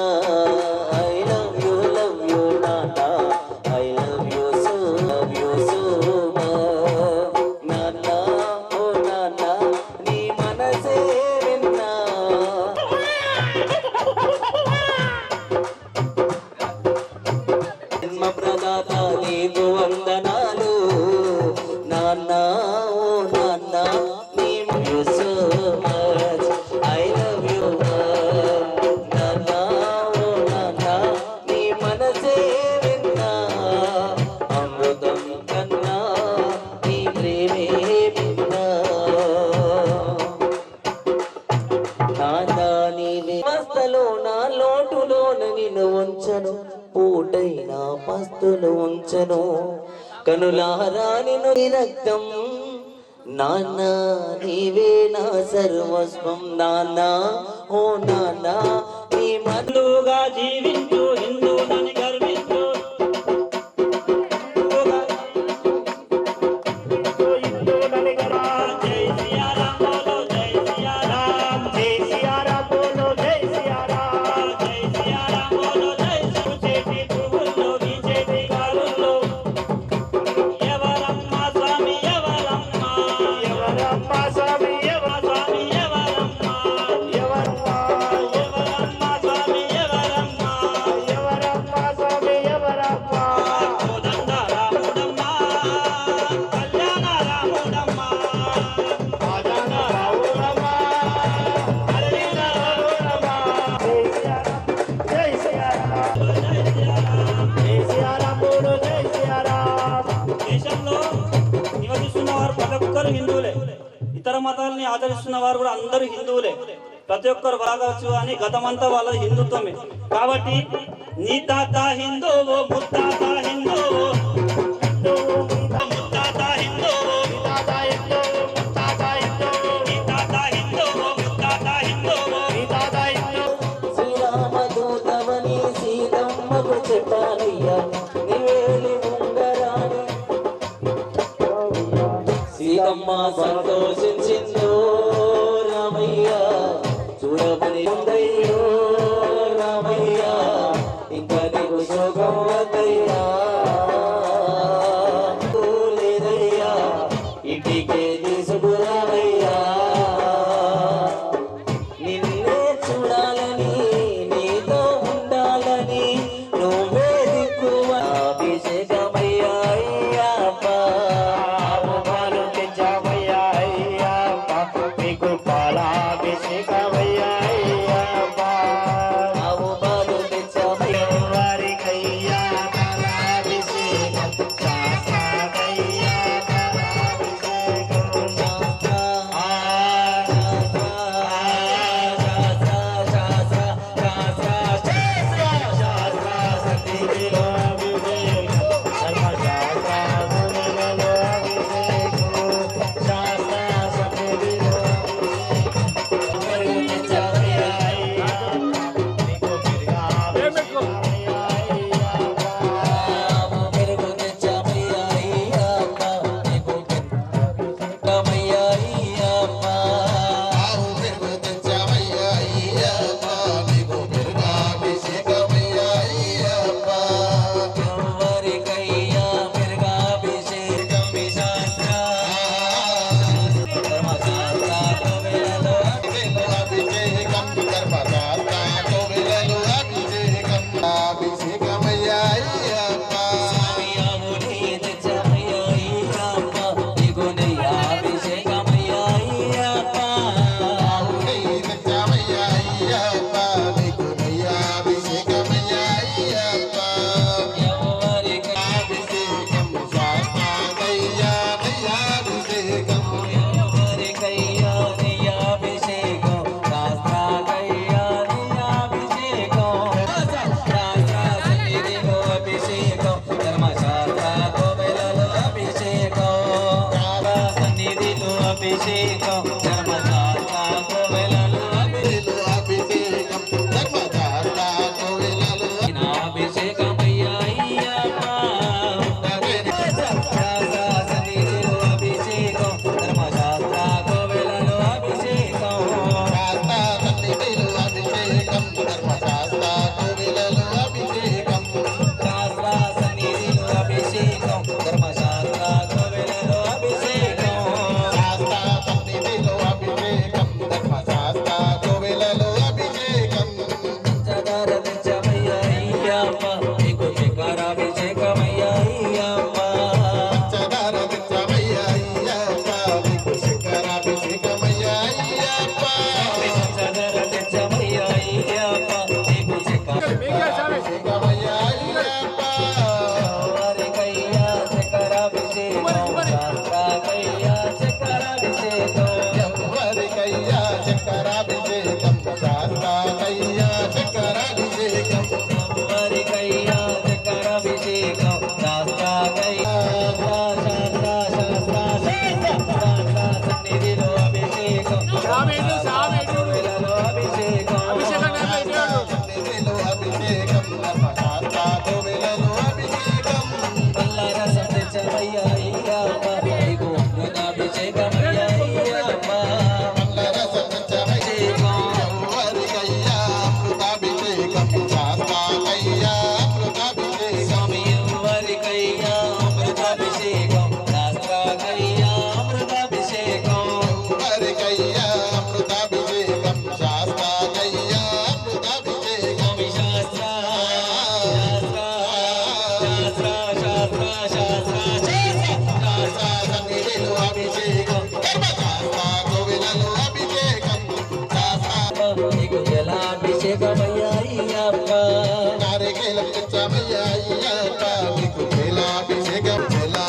ఐ లవ్ యు నాన్న ఐ లవ్ యు సో నాన్న ఓ నాన్న నీ మనసే విన్నా జన్మ ప్రదాత నీకు వందనాలు నాన్న ఓ నాన్న నీ you so much I love you నాన్న ఓ నాన్న నీ మనసే విన్నా అమృతం కన్నా నీ ప్రేమే విన్నా నాన్న నీవే మస్తలో నా లోటులోన నిన్ను ఉంచను పూటైనా పస్తులు ఉంచను కనులారా నిన్ను నీ రక్తం నాన్న నీవే నా సర్వస్వం నాన్న ఓ నాన్న నీ మధుగా జీవించు హిందూనని గర్వించు హిందూనని గర్వ జై సియారాం బోలో జై సియారాం జై సియారాం బోలో జై సియారాం జై సియారాం బోలో జై చేతి పువ్వుల్లో నీ చేతి గాలుల్లో ఎవరమ్మ స్వామి ఎవరమ్మ ఎవరమ్మ స్వామి ఎవరమ్మ ఎవరమ్మ ఎవరమ్మ ఎవరమ్మ స్వామి ఎవరమ్మ ఎవరమ్మ మతాలని ఆచరిస్తున్న వారు కూడా అందరూ హిందువులే. ప్రతి ఒక్కరు బాగవచ్చు అని గతమంతా వాళ్ళ హిందుత్వమే. కాబట్టి నీ తాత హిందువు, ముత్తాత హిందువు, ముత్తాత హిందువు, శ్రీరామదూతవని సీతమ్మకు చెప్పానయ్యా నివేలి ఉంగరాని. సీతమ్మ సంతోషించిందో రామయ్య, చూడమని ఉందయ్యో రామయ్య, ఇంకా నీకు శోకం వద్దయ్యా లేదయ్యా, ఇంటికే తీసుకురావయ్యా. నిన్నే చూడాలని నీతో ఉండాలని నువ్వే దిక్కువ. అభిషేకమయ్యా అయ్యప్ప, పాలు తెచ్చామయ్యా అయ్యప్ప, నీకు పాలాభిషేకమయ్యా అయ్యప్ప. ఆవు పాలు తెచ్చామయ్యా వారికయ్యా పాలాభిషేకం, శాస్త్రాకయ్యా పాలాభిషేకం, శాస్త్ర అభిషేకం ధర్మశాస్త్ర కోవెలలో అభిషేకం ధర్మశాస్త్ర కోవెలలో అభిషేకమయ్యా అయ్యప్ప, సన్నిధిలో అభిషేకం ధర్మశాస్త్ర కోవెలలో అభిషేకం, సన్నిధిలో అభిషేకం ధర్మశాస్త్ర కోవెలలో అభిషేకం, సన్నిధిలో అభిషేకం ధర్మశాస్త్ర కోవెలలో అభిషేకం.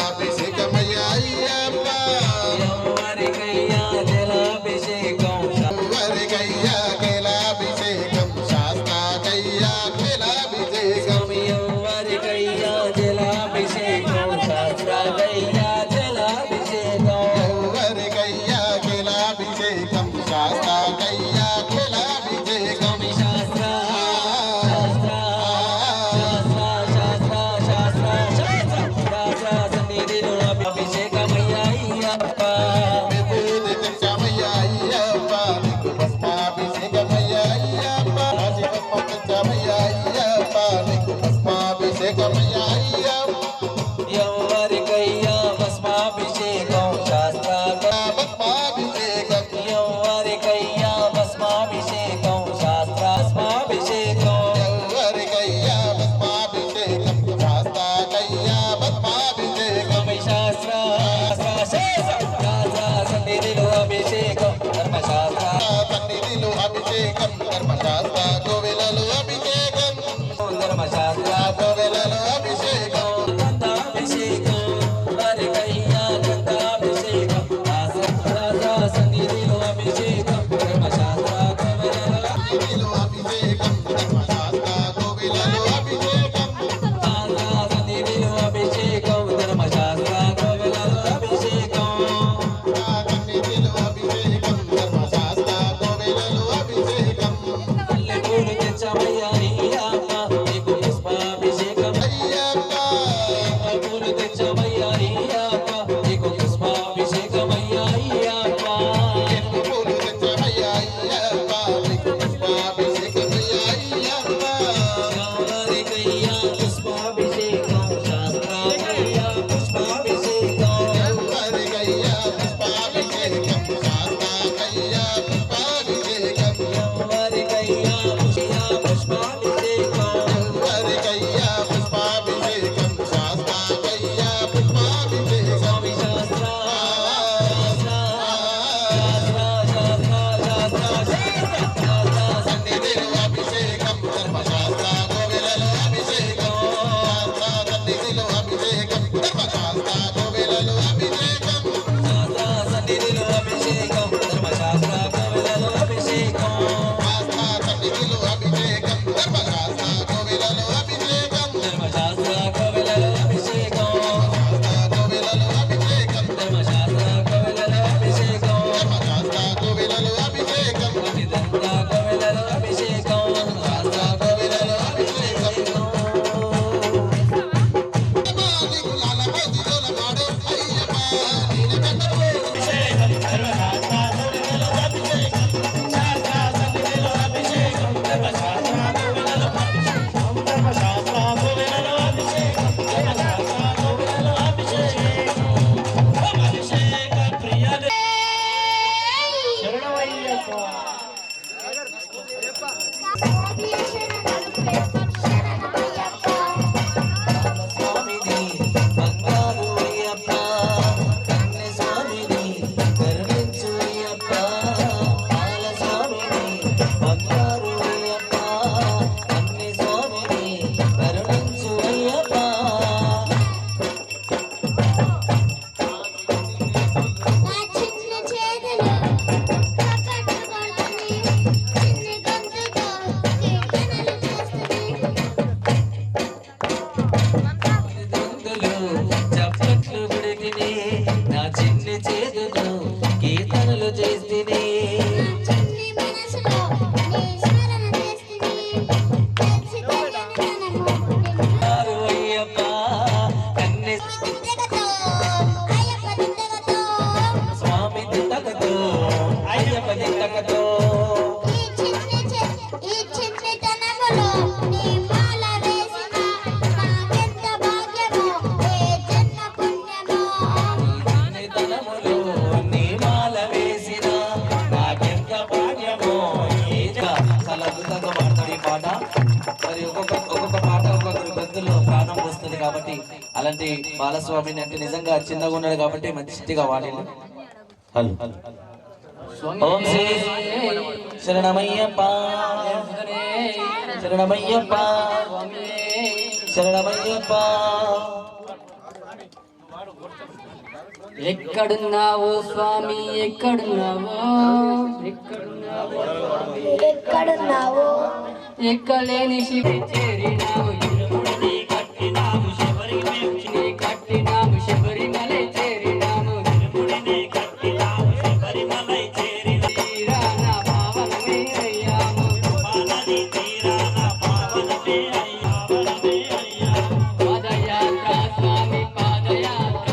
జలాభిషేకమయ్యా అయ్యప్ప, అభిషేకం ధర్మశాస్త్ర కోవెలలో అభిషేకం ధర్మశాస్త్ర కోవెలలో అభిషేకం గంధాభిషేకం హరికయ్యా గంధాభిషేకం రాజా సన్నిధిలో అభిషేకం ధర్మశాస్త్ర కోవెలలో అభిషేకం ధర్మశాస్త్ర కోవెలలో అభిషేకం రాజా సన్నిధిలో అభిషేకం ధర్మశాస్త్ర కోవెలలో అభిషేకం అభిషేకం ధర్మశాస్త్ర కోవెలలో అభిషేకం పల్లెటూరు తెచ్చమయ్యా అయ్యప్ప నీకు పుష్పాభిషేకం అయ్యప్ప పూలు తెచ్చమయ్యా అయ్యప్ప నీకు పుష్పాభిషేకం అయ్యా అయ్యప్ప పూలు తెచ్చమయ్యా అయ్యప్ప నీకు పుష్పాభిషేకం అయ్యప్ప హరికయ్యా పుష్పాభిషేకం శాస్త్రాకయ్యా పుష్పాభిషేకం హరికయ్యా పుష్పాభిషేకం శాస్త్రాకయ్యా పుష్పాభిషేకం హరికయ్యా పుష్పాభిషేకం హరికయ్యా పుష్పాభిషేకం శాస్త్రాకయ్యా పుష్పాభిషేకం స్వామి శాస్త్ర సన్నిధిలో అభిషేకం ధర్మశాస్త్ర కోవెలలో అభిషేకం సన్నిధిలో అభిషేకం ధర్మశాస్త్ర కోవెలలో అభిషేకం సన్నిధిలో అభిషేకం ధర్మశాస్త్ర కోవెలలో అభిషేకం సన్నిధిలో అభిషేకం ధర్మశాస్త్ర కోవెలలో అభిషేకం ధర్మశాస్త్ర కోవెలలో అభిషేకం కోవెలలో అభిషేకం ధర్మశాస్త్ర కోవెలలో అభిషేకం ధర్మశాస్త్ర కోవెలలో అభిషేకం అతిదంత కోవెలలో అభిషేకం శాస్త్ర కోవెలలో అభిషేకం కులాల మధ్యలో మాడే అయ్యప్ప నీనే పెట్టబోయే స్వామిని బంగారు అయ్యప్ప కన్నె స్వామిని కరుణించు అయ్యప్ప బాల స్వామిని బంగారు అయ్యప్ప కన్నె స్వామిని కరుణించు అయ్యప్ప నా చిన్న చేతులు చప్పట్లు కొడుతుంది చిన్ని గొంతుతో కీర్తనలు చేస్తుంది దందులు చప్పట్లు గుడికిని నా చిన్ని చేతులు కీర్తనలు చేస్తుంది చిన్ని మనసులో నీ స్మరణ చేస్తుంది తెలిసి తెలియని మనము అయ్యప్ప కన్నె దిద్దగతో అయ్యప్ప దిద్దగతో స్వామి దిద్దకతో అయ్యప్ప దిద్దకతో ఈ చిన్నితనములో నీ మాల వేసిన నాకెంత భాగ్యమో ఏ జన్మ పుణ్యమో చిన్నతనములో నీ మాల వేసిన నాకెంత భాగ్యమో చాలా అద్భుతంగా పాడతాడు ఈ పాట మరి ఒక్కొక్క పాట ఒక్కొక్కరి గొంతులో ప్రాణం వస్తుంది కాబట్టి అలాంటి బాలస్వామిని అంటే నిజంగా చిన్నగా ఉన్నాడు కాబట్టి మంచిగా వాడాడు ఓం శ్రీ శరణమయ్యప్ప శరణమయ్యప్ప శరణమయ్యప్ప ఎక్కడున్నావో స్వామి ఎక్కడున్నావో ఎక్కడున్నావు ఎక్కలేని శివి చేరినావు ఇరుముడిని కట్టినాము శబరిమల చేరినాము తీరాన పావనమే అయ్యాము పాదయాత్ర స్వామి పాదయాత్ర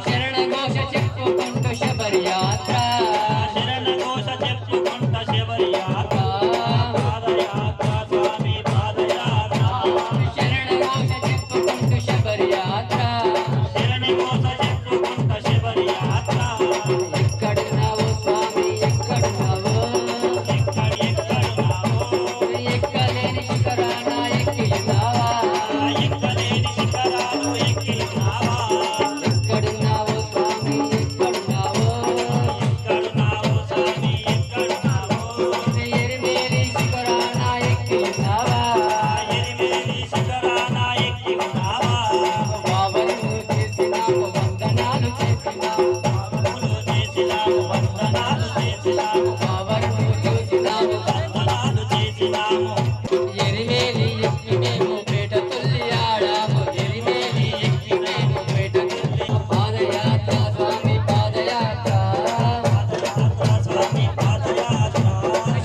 శరణ ఘోష చెప్పుకుంటూ శబరి యాత్ర చేసినాము వందనాలు చేసినాము పవరును చూసినాము వందనాలు చేసినాము ఎరిమేలి ఎక్కి మేము పేట తుల్లి ఆడాము ఎరిమేలి ఎక్కి మేము పేట తుల్లి పాదయాత్ర స్వామి పాదయాత్ర స్వామి పాదయాత్ర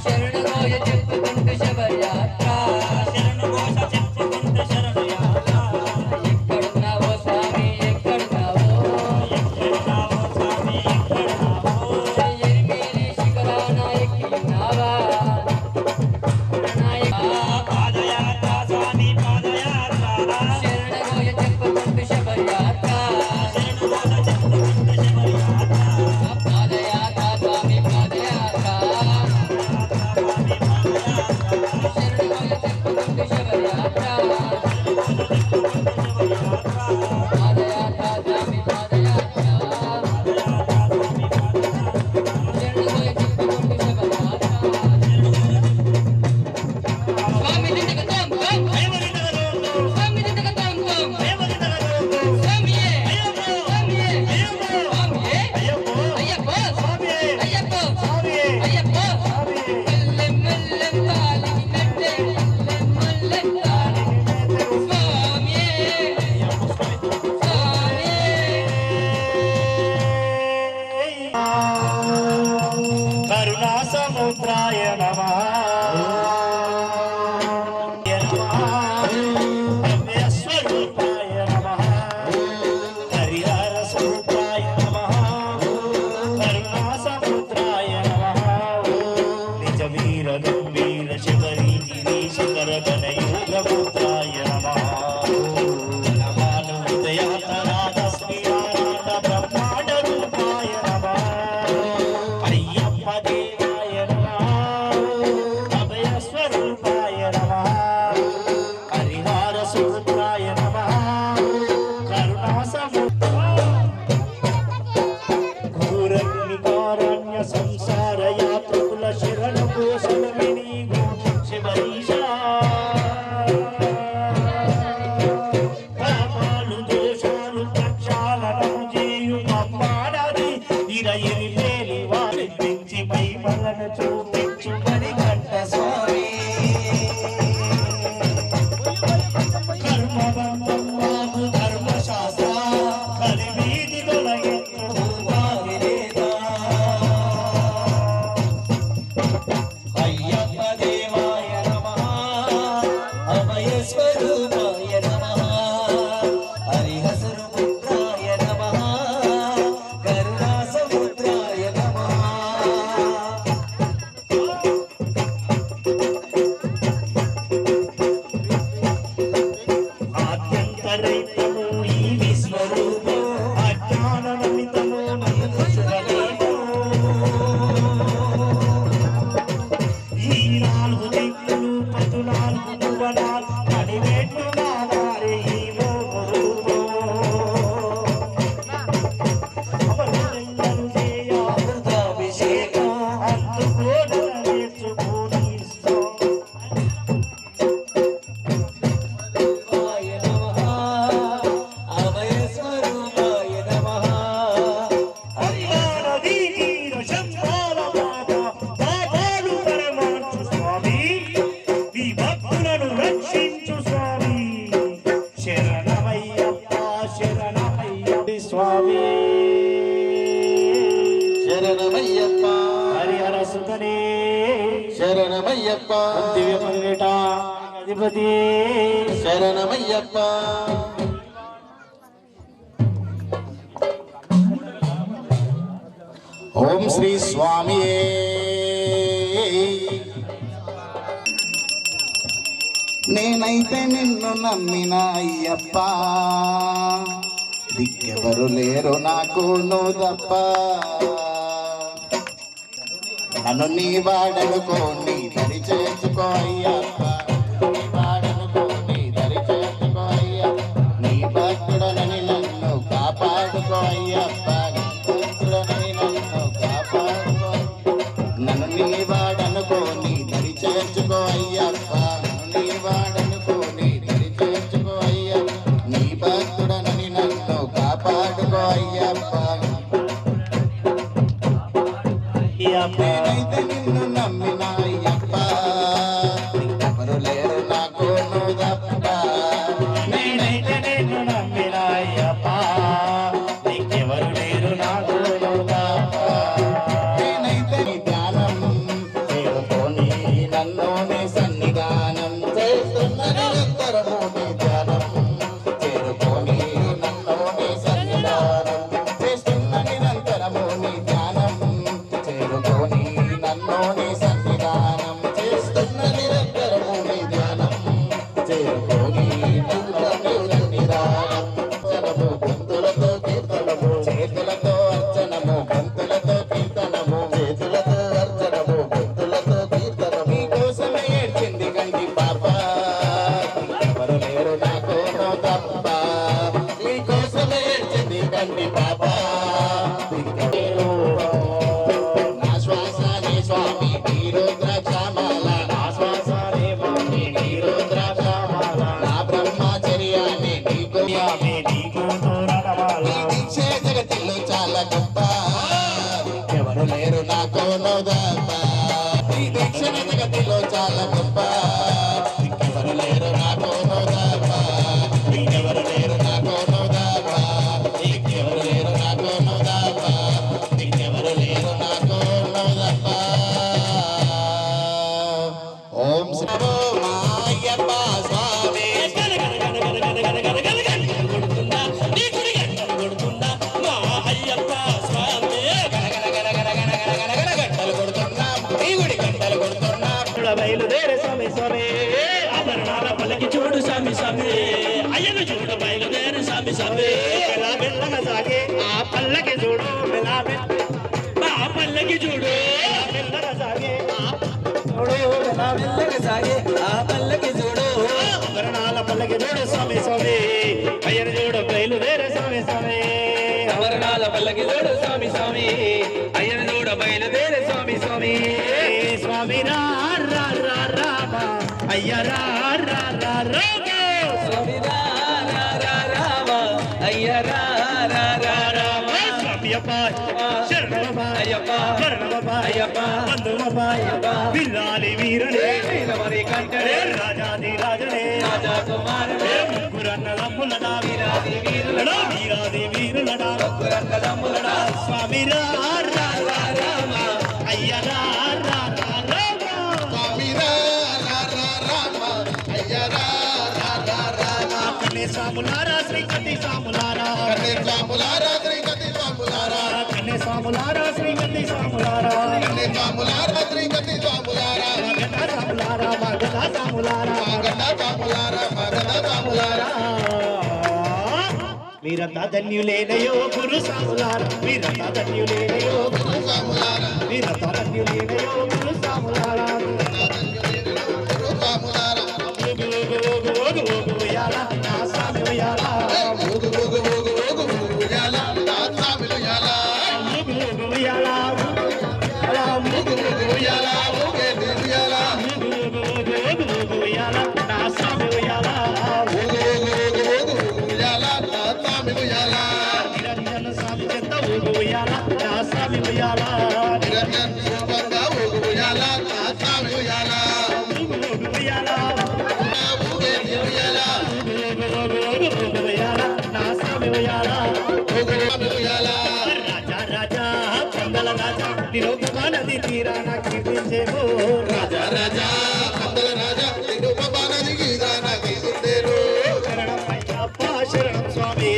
శరణగోయ చెప్పుకుంటూ శబరయాత్ర శరణు ఘోష చెప్పుకుంటే శరణు యాత్ర ఎక్కడున్నావో స్వామి ఎక్కడున్నావో ఎక్కడున్నావో స్వామి ఎక్కడున్నావో ఎరిమేలి శిఖరాన ఎక్కి ఉన్నావా పాదయాత్ర స్వామి పాదయాత్ర శరణగోయ చెప్పుకుంటూ శబరయాత్ర శరణు ఘోష చెప్పుకుంటే శరణు యాత్ర పాదయాత్ర స్వామి పాదయాత్ర శరణగోయ చెప్పుకుంటూ శబరయాత్ర పాదయాత్ర స్వామి పాదయాత్ర శరణగోయ చెప్పుకుంటూ శబరయాత్ర స్వామి దిండక తం తం స్వామి దిండక తం తం స్వామియే స్వామియే స్వామియే అయ్యప్ప అయ్యప్ప అయ్యప్ప మల్లెం మల్లెం తాళి నెట్టే మల్లెం తాళి స్వామియే కరుణా సముద్రాయ నమః స్వరూపాయ నమః హరిహర స్వరూపాయ నమః కరుణా సముద్రాయ నమః నిజ వీర గంభీర శబరి గిరీశ కరగణ యోగముద్రాయ నమః నమాను ఉదయాతనాద స్మిరానాద బ్రహ్మాండ రూపాయ నమః అయ్యప్ప దేవాయ నమః అభయ స్వరూపాయ నమః హరిహర సూత్రాయ నమః కరుణా ఘోరగ్నికారణ్య సంసార యాత్రికుల శరణ కోశల వినీగు శివరీశా పాపాలు దోషాలు ప్రక్షాళనము చేయు అమ్మానది ఇరయిరి పేలి వారి పెంచి పై వలన చూపించు మణికంఠ స్వామి కర్మబంధం మాకు ధర్మశాస్త్ర కలివీధి తొలగించు భూమావిరేదా అయ్యప్ప దేవాయ నమః అభయ స్వరూపాయ నమః హరిహర పుత్రాయ నమః కరుణా సముద్రాయ నమః ఆద్యంతరైతము ఈ విశ్వరూపం అజ్ఞానమితము నిలుచుగలేము ఈ నాలుగు దిక్కులు 14 భువనాలు నడివేట్లు నావారే ఈ రూపం అమరులెల్లరూ చేయ అమృతాభిషేకం అందుకోడల నేర్చుకోని దేవాయ నమః అభయ స్వరూపాయ నమః హరిహరది తీర శంభాల బాబా పాపాలు పరమార్చు స్వామి ఈ భక్తులను రక్షించు స్వామి శరణమయ్యప్ప శరణమయ్య స్వామి శరణమయ్యప్ప హరిహర సుతనే శరణమయ్యప్ప దివ్య పర్వేట అధిపతి శరణమయ్యప్ప ఓం శ్రీ స్వామియే నేనైతే నిన్ను నమ్మిన అయ్యప్ప దిక్కెవరు లేరు నాకు నువ్వు తప్ప నన్ను నీ వాడనుకో నీ దరి చేర్చుకో అయ్యప్ప నీ వాడనుకో నీ దరి చేర్చుకో అయ్యప్ప నీ భక్తుడనని నన్ను కాపాడుకో అయ్యప్ప నీ భక్తుడనని నన్ను కాపాడుకో నన్ను నీ వాడనుకో నీ దరి చేర్చుకో అయ్యప్ప నన్ను నీ వాడనుకో నీ దరి చేర్చుకో అయ్యప్ప నీ భక్తుడనని నన్ను కాపాడుకో అయ్యప్ప నేనైతే నిన్ను నమ్మిన అయ్యప్ప ఎవరు లేరు నాకు నువ్వు తప్ప నేనైతే నిన్ను నమ్మిన అయ్యప్ప నీకెవరు లేరు నాకు నువ్వు తప్ప నేనైతే నీ ధ్యానం చేరుకొని నన్ను నీ సన్నిధానం చేస్తున్న నిరంతరము నీ ధ్యానం చేరుకొని నన్ను నీ సన్నిధానం చేస్తున్న నిరంతరము నీ ధ్యానం చేరుకొని నన్ను నీ సన్నిధానం చేస్తున్న నిరంతరము నీ ధ్యానం చేరుకొని నన్ను నీ సన్నిధానం అర్చనము గొంతులతో కీర్తనము చేతులతో అర్చనము గొంతులతో కీర్తనము చేతులతో అర్చనము గొంతులతో కీర్తనము నీకోసమే ఏడ్చింది గంటి పాప ఎవరు లేరు నాకు నువ్వు తప్ప నీకోసమే ఏడ్చింది గంటి పాప నా శ్వాసనే స్వామి నీరు ద్రాక్షమాల నా శ్వాసనే స్వామి నీరు ద్రాక్షమాల నా బ్రహ్మచర్యాన్ని నీకు నీకు తోరణమాల నీ దీక్షే జగతిలో చాలా గొప్ప ఎవరు లేరు నాకు నువ్వు తప్ప నీ దీక్షణ జగతిలో చాలా గొప్ప ఎవరు లేరు నాకు నువ్వు తప్ప నీకెవరు లేరు నాకు నువ్వు తప్ప నీకెవరు లేరు నాకు నువ్వు తప్ప నీకెవరు లేరు నాకు నువ్వు తప్ప ఓం శివో మా అయ్యప్ప స్వామి గంటలు కొడుతున్నాం ఈ గుడి గంటలు కొడుతున్నాం బయలుదేరే స్వామి స్వామి ఆభరణాల పల్లకి చూడు స్వామి స్వామి అయ్యను చూడు బయలుదేరే స్వామి స్వామి ఎలా మెల్లగా సాగే ఆ పల్లకి చూడు ఎలా ఆ పల్లకి చూడు మెల్లగా సాగే మెల్లగా సాగే ఆ పల్లకి చూడు ఆభరణాల పల్లకి చూడు స్వామి స్వామి అయ్యను చూడు బయలుదేరే స్వామి స్వామి ఆభరణాల పల్లకి చూడు స్వామి స్వామి అయ్యను చూడు బయలుదేరే స్వామి స్వామి స్వామి రా రా రా రామ అయ్య రా రా రా రామ స్వామి రా రా రా రామ అయ్య రా రా రా రామ స్వామి అప్ప శరణమప్ప అయ్యప్ప శరణమప్ప అయ్యప్ప బంధువప్ప అయ్యప్ప విల్లాలి వీరనే వీరమరి కంటరే రాజాది రాజనే రాజా కుమారుడే ముగ్గురన్నదమ్ములడా వీరాది వీరులడా వీరాది వీరులడా ముగ్గురన్నదమ్ములడా స్వామి రా రా రా రామ అయ్య రా రా రా రామ స్వామి రా రా రా రామ అయ్య రా రా రా రామ కన్నే సాములారా శ్రీకతి సాములారా కన్నే సాములారా శ్రీకతి సాములారా కన్నే సాములారా శ్రీకతి సాములారా కన్నే సాములారా శ్రీకతి సాములారా మగధ సాములారా మగధ సాములారా మగధ సాములారా మగధ సాములారా మీరంతా ధన్యులేనయో గురు సాములారా మీరంతా ధన్యులేనయో గురు సాములారా మీరంతా ధన్యులేనయో గురు సాములారా గురు సాములారా ఉయ్యాల నా స్వామి ఉయ్యాల ఊగు ఊగు ఊగు ఊగు ఊగు ఉయ్యాల నా స్వామిలు ఉయ్యాల ఉయ్యాల ఊగు ఊగు ఉయ్యాల ఊగేటి ఉయ్యాల ఉయ్యాల నా స్వామి ఉయ్యాల ఊగు ఊగు ఊగు ఊగు ఊగు ఉయ్యాల నా స్వామిలు ఉయ్యాల నిరంజన స్వామి చెత్త ఊగు ఉయ్యాల నా స్వామి ఉయ్యాల నిరంజన్ సూపర్గా ఊగు ఉయ్యాల నా స్వామి ఉయ్యాల ఉయ్యాల ఊగేటి ఉయ్యాల ఉయ్యాల నా స్వామి ఉయ్యాల ఊగు స్వామి ఉయ్యాల రాజా రాజా చందల రాజా నిరోధక నది తీరాన కీర్తించేమో రాజా రాజా అందల రాజా నిన్ను బాణది గీదాన గీసుందేరు శరణం అయ్యప్ప శరణం స్వామి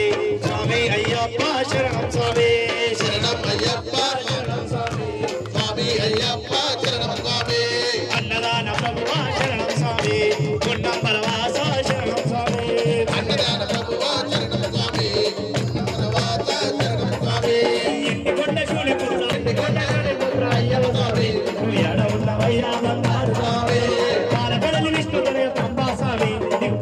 స్వామి అయ్యప్ప శరణం స్వామి శరణం అయ్యప్ప శరణం స్వామి స్వామి అయ్యప్ప శరణం స్వామి అన్నదాన ప్రభువా శరణం స్వామి గుండంబరవాస శరణం స్వామి అన్నదాన ప్రభువా శరణం స్వామి అన్నవాస శరణం స్వామి ఇంటి కొండ శూలి పుత్ర ఇంటి కొండ శూలి పుత్ర అయ్యప్ప స్వామి నువ్వు ఎడ ఉన్నవయ్యా బంగారు స్వామి పాలకడలి విష్ణువుల పంబా స్వామి నీకు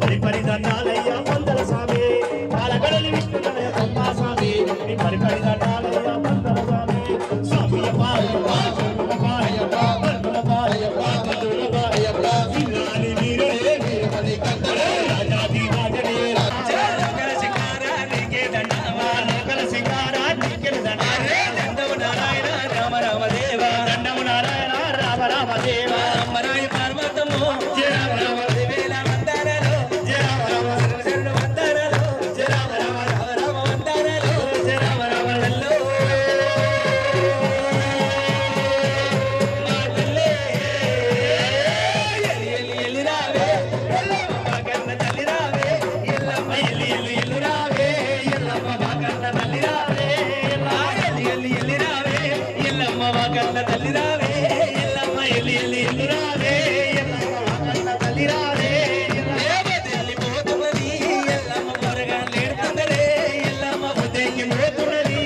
కన్న తల్లి రావే ఎల్లమ్మ ఎల్లి ఎల్లి ఎల్లి రావే ఎల్లమ్మ మా కన్న తల్లి రావే తల్లి పోతున్నది ఎల్లమ్మ పొరగా లేడుతున్నదే ఎల్లమ్మ బుద్ధకి పోతున్నది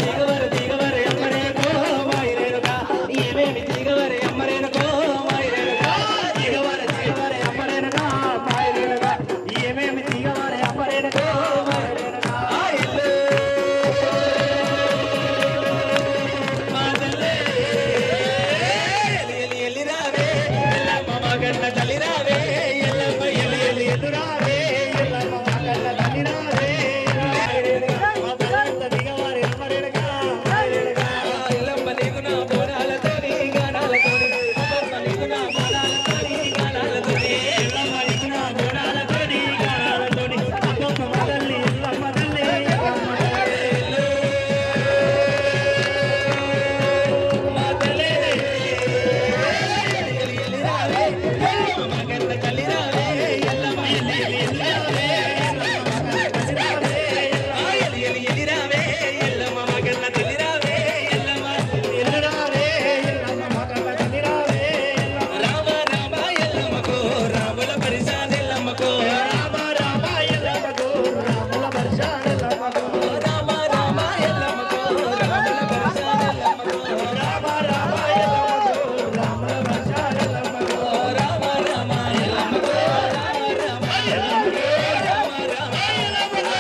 దిగవరు దిగవరు ఎమ్మరేకో మాయిరేరుగా ఏమేమి దిగవరు ఎమ్మరేనుకో మాయిరేరుగా దిగవరు దిగవరు ఎమ్మరేనుగా మాయిరేరుగా ఏమేమి దిగవరు ఎమ్మరేనుకో మాయిరేరుగా ఇల్లు మా తల్లే ఎలి ఎలి ఎలి రావే ఎల్లమ్మ మా కన్న తల్లి రావే ఎల్లమ్మ ఎలి ఎలి ఎలి రావే ఎల్లమ్మ మా కన్న తల్లి రావే మా తల్లంత దిగవరు ఎమ్మరేనుగా మాయిరేరుగా ఎల్లమ్మ నీకు నా బోనాలతోని గానాలతోని ఎల్లమ్మ నీకు నా బోనాలతోని గానాలతోని ఎల్లమ్మ నీకు నా బోనాలతోని గానాలతోని అమ్మమ్మ మా తల్లి ఎల్లమ్మ తల్లి ఎల్లమ్మ తల్లి మా తల్లి ఎలి ఎలి రావే ఎల్లమ్మ మా కన్న తల్లి రావే ఎల్లమ్మ ఎలి ఎలి ఎలి రావే ఎల్లమ్మ మా కన్న తల్లి రావే ఎలి ఎలి ఎలి రావే ఎల్లమ్మ మా కన్న తల్లి రావే ఎల్లమ్మ ఎల్లు రావే ఎల్లమ్మ మా కన్న తల్లి రావే రామ రామ ఎల్లమ్మకో రాముల పరిశాన్ ఎల్లమ్మకో రామ రామ ఎల్లమ్మకో రాముల పరిశాన్ ఎల్లమ్మకో రామ రామ ఎల్లమ్మకో రాముల పరిశాన్ ఎల్లమ్మకో రామ రామ ఎల్లమ్మకో రాముల పరిశాన్ ఎల్లమ్మకో రామ రామ ఎల్లమ్మకో రామ రామ ఎల్లమ్మకో రామ రామ ఎల్లమ్మకో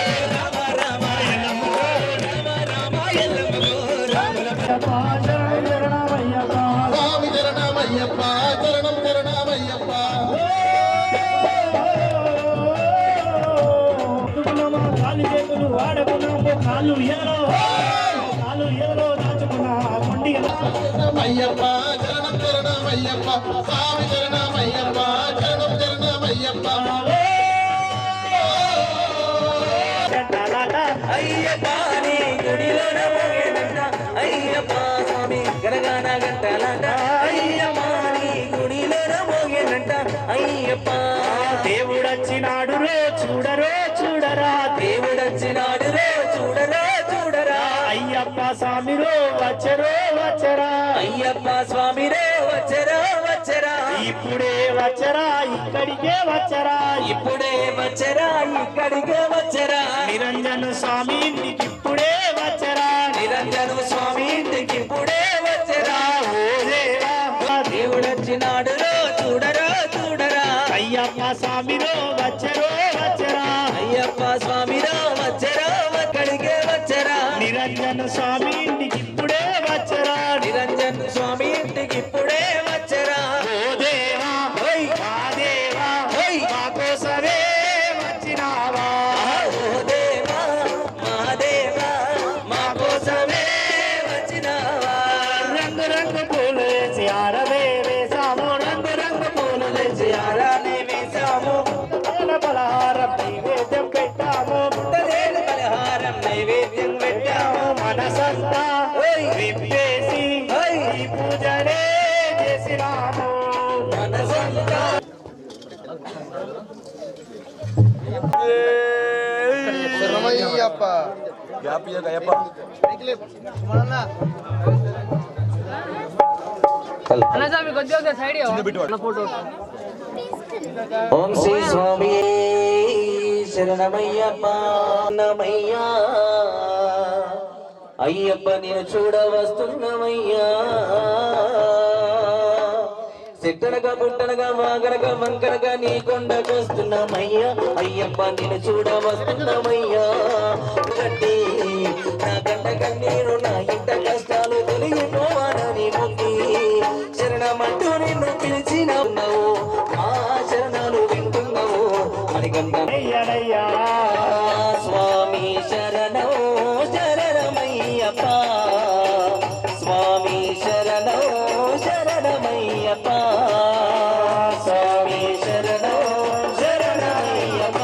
రామ రామ ఎల్లమ్మకో రాముల స్వామి చరణమయ్యప్ప చరణం చరణమయ్యప్ప కాలు చేతులు వాడకున్నాము కాళ్ళు ఎదలో దాచుకున్నా మొండి చరణమయ్యప్ప చరణం చరణమయ్యప్ప స్వామి చరణమయ్యప్ప చరణం చరణమయ్యప్ప అయ్యప్ప నీ గుడిలోన మోగేనంట అయ్యప్ప స్వామి గనగాన గంటలాట అయ్యప్ప నీ గుడిలోన మోగేనంట అయ్యప్ప దేవుడొచ్చినాడు రో చూడరో చూడరా దేవుడొచ్చినాడు రో చూడరో చూడరా అయ్యప్ప స్వామిరో వచ్చరో వచ్చరా అయ్యప్ప స్వామిరో వచ్చరో వచ్చరా ఇప్పుడే వచ్చరా ఇక్కడికే వచ్చరా ఇప్పుడే వచ్చరా ఇక్కడికే వచ్చరా నిరంజన స్వామి ఇంటికి ఇప్పుడే వచ్చరా నిరంజన స్వామి ఇంటికి ఇప్పుడే వచ్చరా ఓ దేవా దేవుడొచ్చినాడు రో చూడరో చూడరా అయ్యప్ప స్వామిరో వచ్చరో వచ్చరా అయ్యప్ప స్వామిరో వచ్చరో ఇక్కడికే వచ్చరా నిరంజన స్వామి ఇంటికి ఇప్పుడే వచ్చరా నిరంజన స్వామి ఇంటికి ఇప్పుడే వచ్చరా ఓ దేవా ఓయ్ మా దేవా ఓయ్ మా కోసమే వచ్చినావా ఓ దేవా మా దేవా మా కోసమే వచ్చినావా రంగు రంగు పూలు వేసి ఆరవే వేసాము రంగు రంగు పూలు వేసి ఆరానే వేసాము పలహారం నైవేద్యం పెట్టాము పలహారం నైవేద్యం పెట్టాము మనసంతా విప్పేసి ఈ పూజనే చేసినాము మనసంతా శరణమయ్యప్ప ఓం శ్రీ స్వామి శరణమయ్యప్ప నమయ్యా అయ్యప్ప నేను చూడ వస్తున్నమయ్యా సిట్టనగా పుట్టనగా వాగనగా వంకనగా నీ కొండకొస్తున్నామయ్యా అయ్యప్ప నేను చూడ వస్తున్నామయ్యా గట్టి నా గంట కన్నీరు నా ఇంట కష్టాలు తొలగిపోవాలని మొక్కి శరణమంటూ నిన్ను పిలిచిన ఉన్నావు ఆ శరణాలు వింటున్నావు మణికంఠ స్వామి శరణో శరణమయ్యప్ప స్వామి శరణో శరణమయ్యప్ప స్వామి శరణో శరణమయ్యప్ప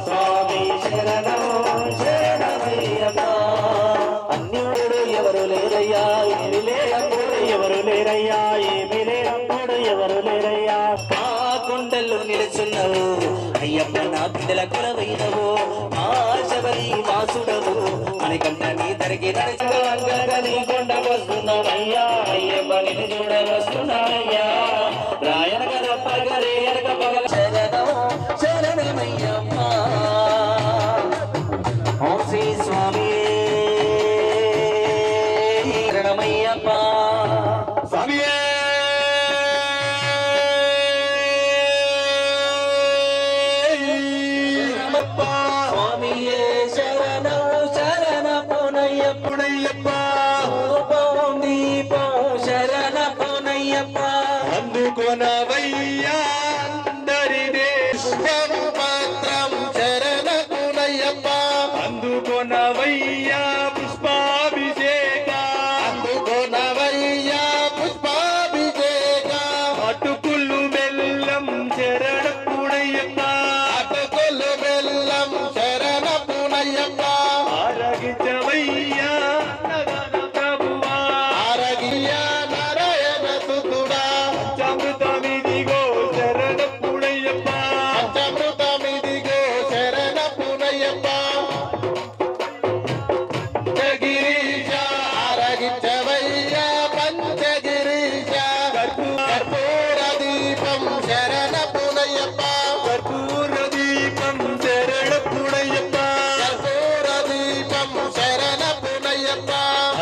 స్వామి శరణో శరణమయ్యప్ప అన్యుడు ఎవరు లేరయ్యా ఏమి లేనప్పుడు ఎవరు లేరయ్యా ఏమి లేనప్పుడు ఎవరు లేరయ్యా ఆ కొండల్లో నిలుచున్నావు అయ్యప్ప నా బిడ్డల కొలవైనవు ఆ నడిచి నడిచి కొండకొస్తున్నానయ్యా అయ్యప్ప నిన్ను చూడ వస్తున్నానయ్యా రాయన కదా పగలే ఎనక పగల శరణం శరణమయ్యప్ప ఓం శ్రీ స్వామి శరణమయ్యప్ప స్వామియే స్వామియే శరణం శరణపునయ్యప్ప రూపం దీపం శరణపునయ్యప్ప అందుకొనవయ్యా అందరినే పత్రం శరణపునయ్యప్ప అందుకొనవయ్యా పుష్పాభిషేక అందుకొనవయ్యా పుష్పాభిషేక అటుకులు బెల్లం శరణపుడయ్యప్ప అటుకులు బెల్లం శరణపునయ్యప్ప ఆరగించవయ్యా అన్నదాన ప్రభువా ఆరగియ నారాయణ సుతుడా పంచామృతమిదిగో శరణపుడయ్యప్ప పంచామృతమిదిగో శరణపునయ్యప్ప గిరీశ ఆరగించవయ్యా పంచగిరీశ కర్పూర దీపం శరణపునయ్యప్ప కర్పూర దీపం శరణపుడయ్యప్ప కర్పూర దీపం శరణపునయ్యప్ప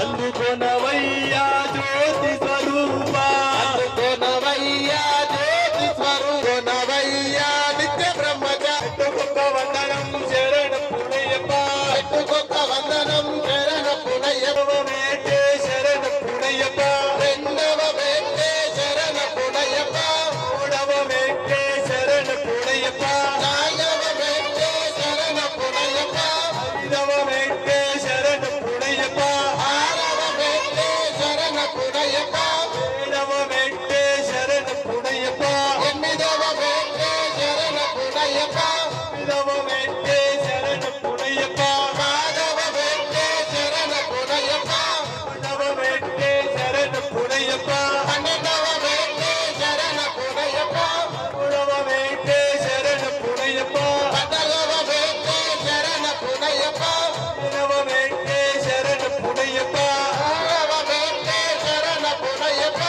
అందుకొనవయ్యా జ్యోతి స్వరూప అందుకొనవయ్యా జ్యోతి స్వరూపనవయ్యా నిత్య బ్రహ్మచారి ఒక్క వందనం శరణపుడయ్యప్ప ఎట్టుకొక్క వందనం శరణపునయ్యప్ప మేటే శరణపుడయ్యప్ప రెండవ వెంటే శరణపునయ్యప్ప మూడవ మేటే శరణపుడయ్యప్ప నాలుగవ వెంటే శరణపునయ్యప్ప ఐదవ మేటే శరణపుడయ్యప్ప ఆరవ వెంటే శరణపునయ్యప్ప ఏడవ మేటే శరణపుడయ్యప్ప ఎనిమిదవ వెంటే శరణపునయ్యప్ప ఎనిమిదవ మేటే శరణపుడయ్యప్ప మాధవ వెంటే శరణపునయ్యప్ప పదవ మేటే శరణపుడయ్యప్ప పన్నెండవ వెంటే శరణపునయ్యప్ప మూడవ మేటే శరణపుడయ్యప్ప పదవ వెంటే శరణపునయ్యప్ప పదిహేనవ మేటే శరణపుడయ్యప్ప ఆరవ వెంటే శరణపునయ్యప్ప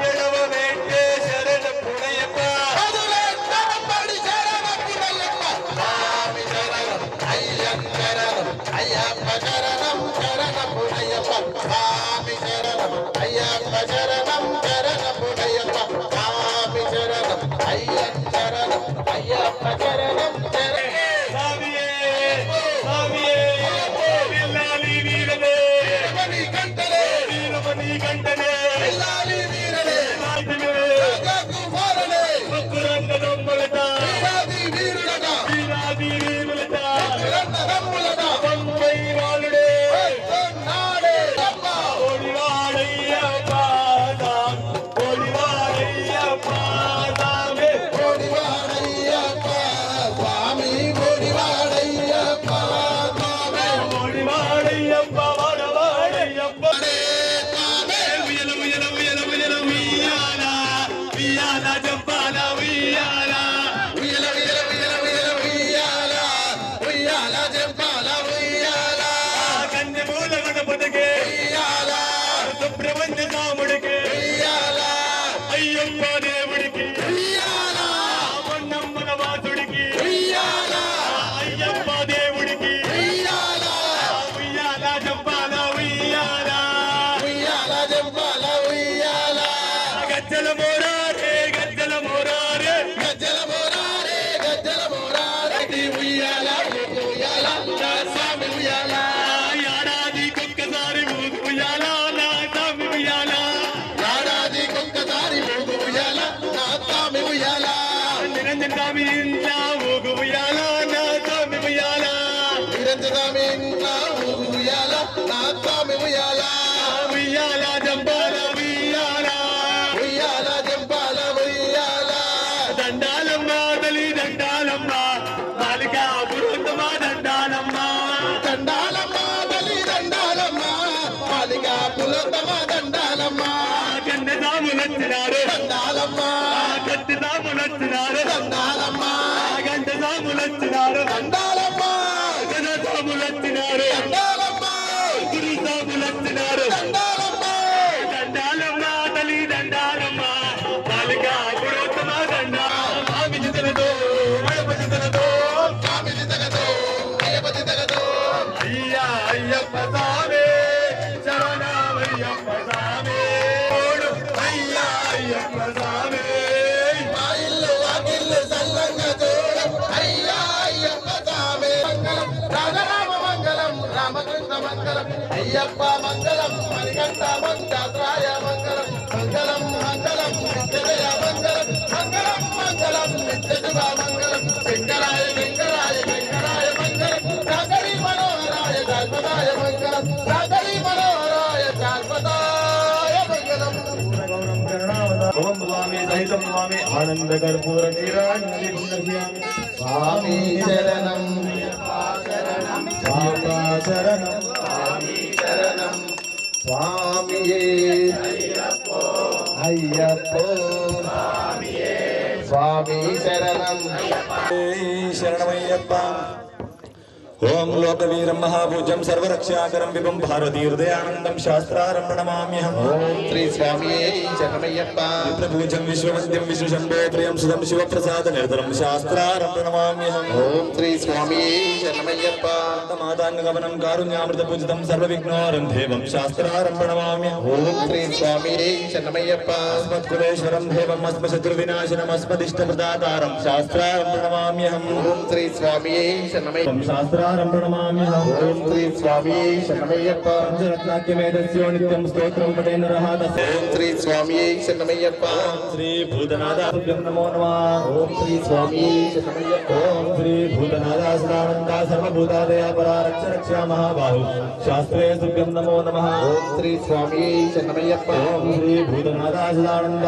ఏడవ మేటే శరణపుడయ్యప్ప పదులెత్తపడి శరణపునయ్యప్ప స్వామి శరణం అయ్యప్ప శరణం అయ్యప్ప శరణం శరణపునయ్యప్ప స్వామి శరణం అయ్యప్ప శరణం శరణపునయ్యప్ప స్వామి శరణం అయ్యప్ప శరణం అయ్యప్ప శరణం స్వామియే స్వామియే వెళ్ళాలి వీరనే శరణి కంటలే వీరమణి గంటనే వెళ్ళాలి వీరనే రాజువే కుమారనే ఒక్కరంగ దొమ్మలట వీరాది వీరుడట వీరాది వీరులట రన్నదమ్ములట పంపై వాలుడే నాడే అప్ప కోడివాడయ్యప్ప కోడివాడయ్యప్ప కోడివాడయ్యప్ప స్వామి కోడివాడయ్యప్ప స్వామి కోడివాడయ్యప్ప వాడవాడయ్యప్ప స్వామి ఉయ్యల ఉయ్యల ఉయ్యల ఉయ్యల ఉయ్యాల ఉయ్యాల జంపాల ఉయ్యాల ఉయ్యల ఉయ్యల ఉయ్యల ఉయ్యల ఉయ్యాల ఉయ్యాల జంపాల ఉయ్యాల కన్య మూల గణపతికే ఉయ్యాల సుబ్రహ్మణ్య రాముడికి ఉయ్యాల అయ్యప్ప దేవుడికి ఉయ్యాల పొన్నమ్మన వాసుడికి ఉయ్యాల అయ్యప్ప దేవుడికి ఉయ్యాల ఉయ్యాల జంపాల ఉయ్యాల ఉయ్యాల జంపాల ఉయ్యాల గజ్జల మోరారే గజ్జల మోరారే గజ్జల మోరారే గజ్జల మోరారే ఉయ్యాల ఉయ్యాల నా స్వామి ఉయ్యాల ఏడాదికొక్కసారి ఉయ్యాల నా స్వామి ఉయ్యాల ఏడాది ఒక్కసారి ఊగు ఉయ్యాల నా స్వామి ఉయ్యాల నిరంజన స్వామి ఇంట్లో ఊగు ఉయ్యాల నా స్వామి ఉయ్యాల నిరంజన స్వామి ఇంట్లో ఊగు ఉయ్యాల నా స్వామి ఉయ్యాల ఉయ్యాల జంపాల ఉయ్యాల ఉయ్యాల జంపాల ఉయ్యాల దండాలమ్మ తల్లి దండాలమ్మ బాలిక పురోత్తమ దండాలమ్మ దండాలమ్మ తల్లి దండాలమ్మ బాలిక పులోత్తమ దండాలమ్మ కన్నె సాములొచ్చినారు దండాలమ్మ కత్తి సాములొచ్చినారు దండాలమ్మ గంట సాములొచ్చినారు దండాలమ్మ గజ సాములొచ్చినారు దండాలమ్మ గురు అయ్యప్ప స్వామి శరణమయ్యప్ప స్వామి అయ్యా అయ్యప్ప స్వామి మా ఇల్లు వాకిల్లు సల్లంగా చూడు అయ్యా అయ్యప్ప స్వామి మంగళం రాజరామ మంగళం రామకృష్ణ మంగళం అయ్యప్ప మంగళం మణికంఠ మంత్రాయ మంగళం మంగళం మంగళం నిత్యజయ మంగళం మంగళం మంగళం నిత్యశుభ మంగళం శంకరాయ శంకరాయ శంకరాయ మంగళం సాగరి మనోహరాయ శాశ్వతాయ మంగళం సాగరి మనోహరాయ శాశ్వతాయ మంగళం ఓం స్వామి సహితం స్వామి ఆనంద కర్పూర స్వామి శరణం బాబా శరణం శరణం స్వామియే అయ్యప్పో స్వామి శరణం శరణమయ్యప్ప ఓం లోకవీరం మహాభూజం సర్వరక్షాకరం విభం భారతీ హృదయానందం శాస్త్రారం ప్రణమామ్యహం ఓం శ్రీ స్వామియే శరణమయ్యప్ప విప్రభూజం విశ్వవంద్యం విశ్వశంభో ప్రియం సుధం శివప్రసాద నిరతరం శాస్త్రారం ప్రణమామ్యహం ఓం శ్రీ స్వామియే శరణమయ్యప్ప మాతాంగగమనం కారుణ్యామృత పూజితం సర్వవిఘ్నోరం దేవం శాస్త్రారం ప్రణమామ్యహం ఓం శ్రీ స్వామియే శరణమయ్యప్ప అస్మత్కులేశ్వరం దేవం అస్మశత్రువినాశనం అస్మదిష్టప్రదాతారం శాస్త్రారం ప్రణమామ్యహం ఓం శ్రీ స్వామియే శరణమయ్యప్ప శాస్త్రారం ప్రణమామ్యహం ఓం శ్రీ స్వామియే శరణమయ్యప్ప పంచరత్నాఖ్యమేధస్యో నిత్యం స్తోత్రం పఠేన రహాతస్య ఓం శ్రీ స్వామియే శరణమయ్యప్ప శ్రీ భూతనాథాభ్యం నమో నమః ఓం శ్రీ స్వామియే శరణమయ్యప్ప ఓం శ్రీ భూతనాథాసురానంద సర్వభూతాదయ పరారక్ష రక్షా మహాబాహు శాస్త్రే తుభ్యం నమో నమః ఓం శ్రీ స్వామియే శరణమయ్యప్ప ఓం శ్రీ భూతనాథాసురానంద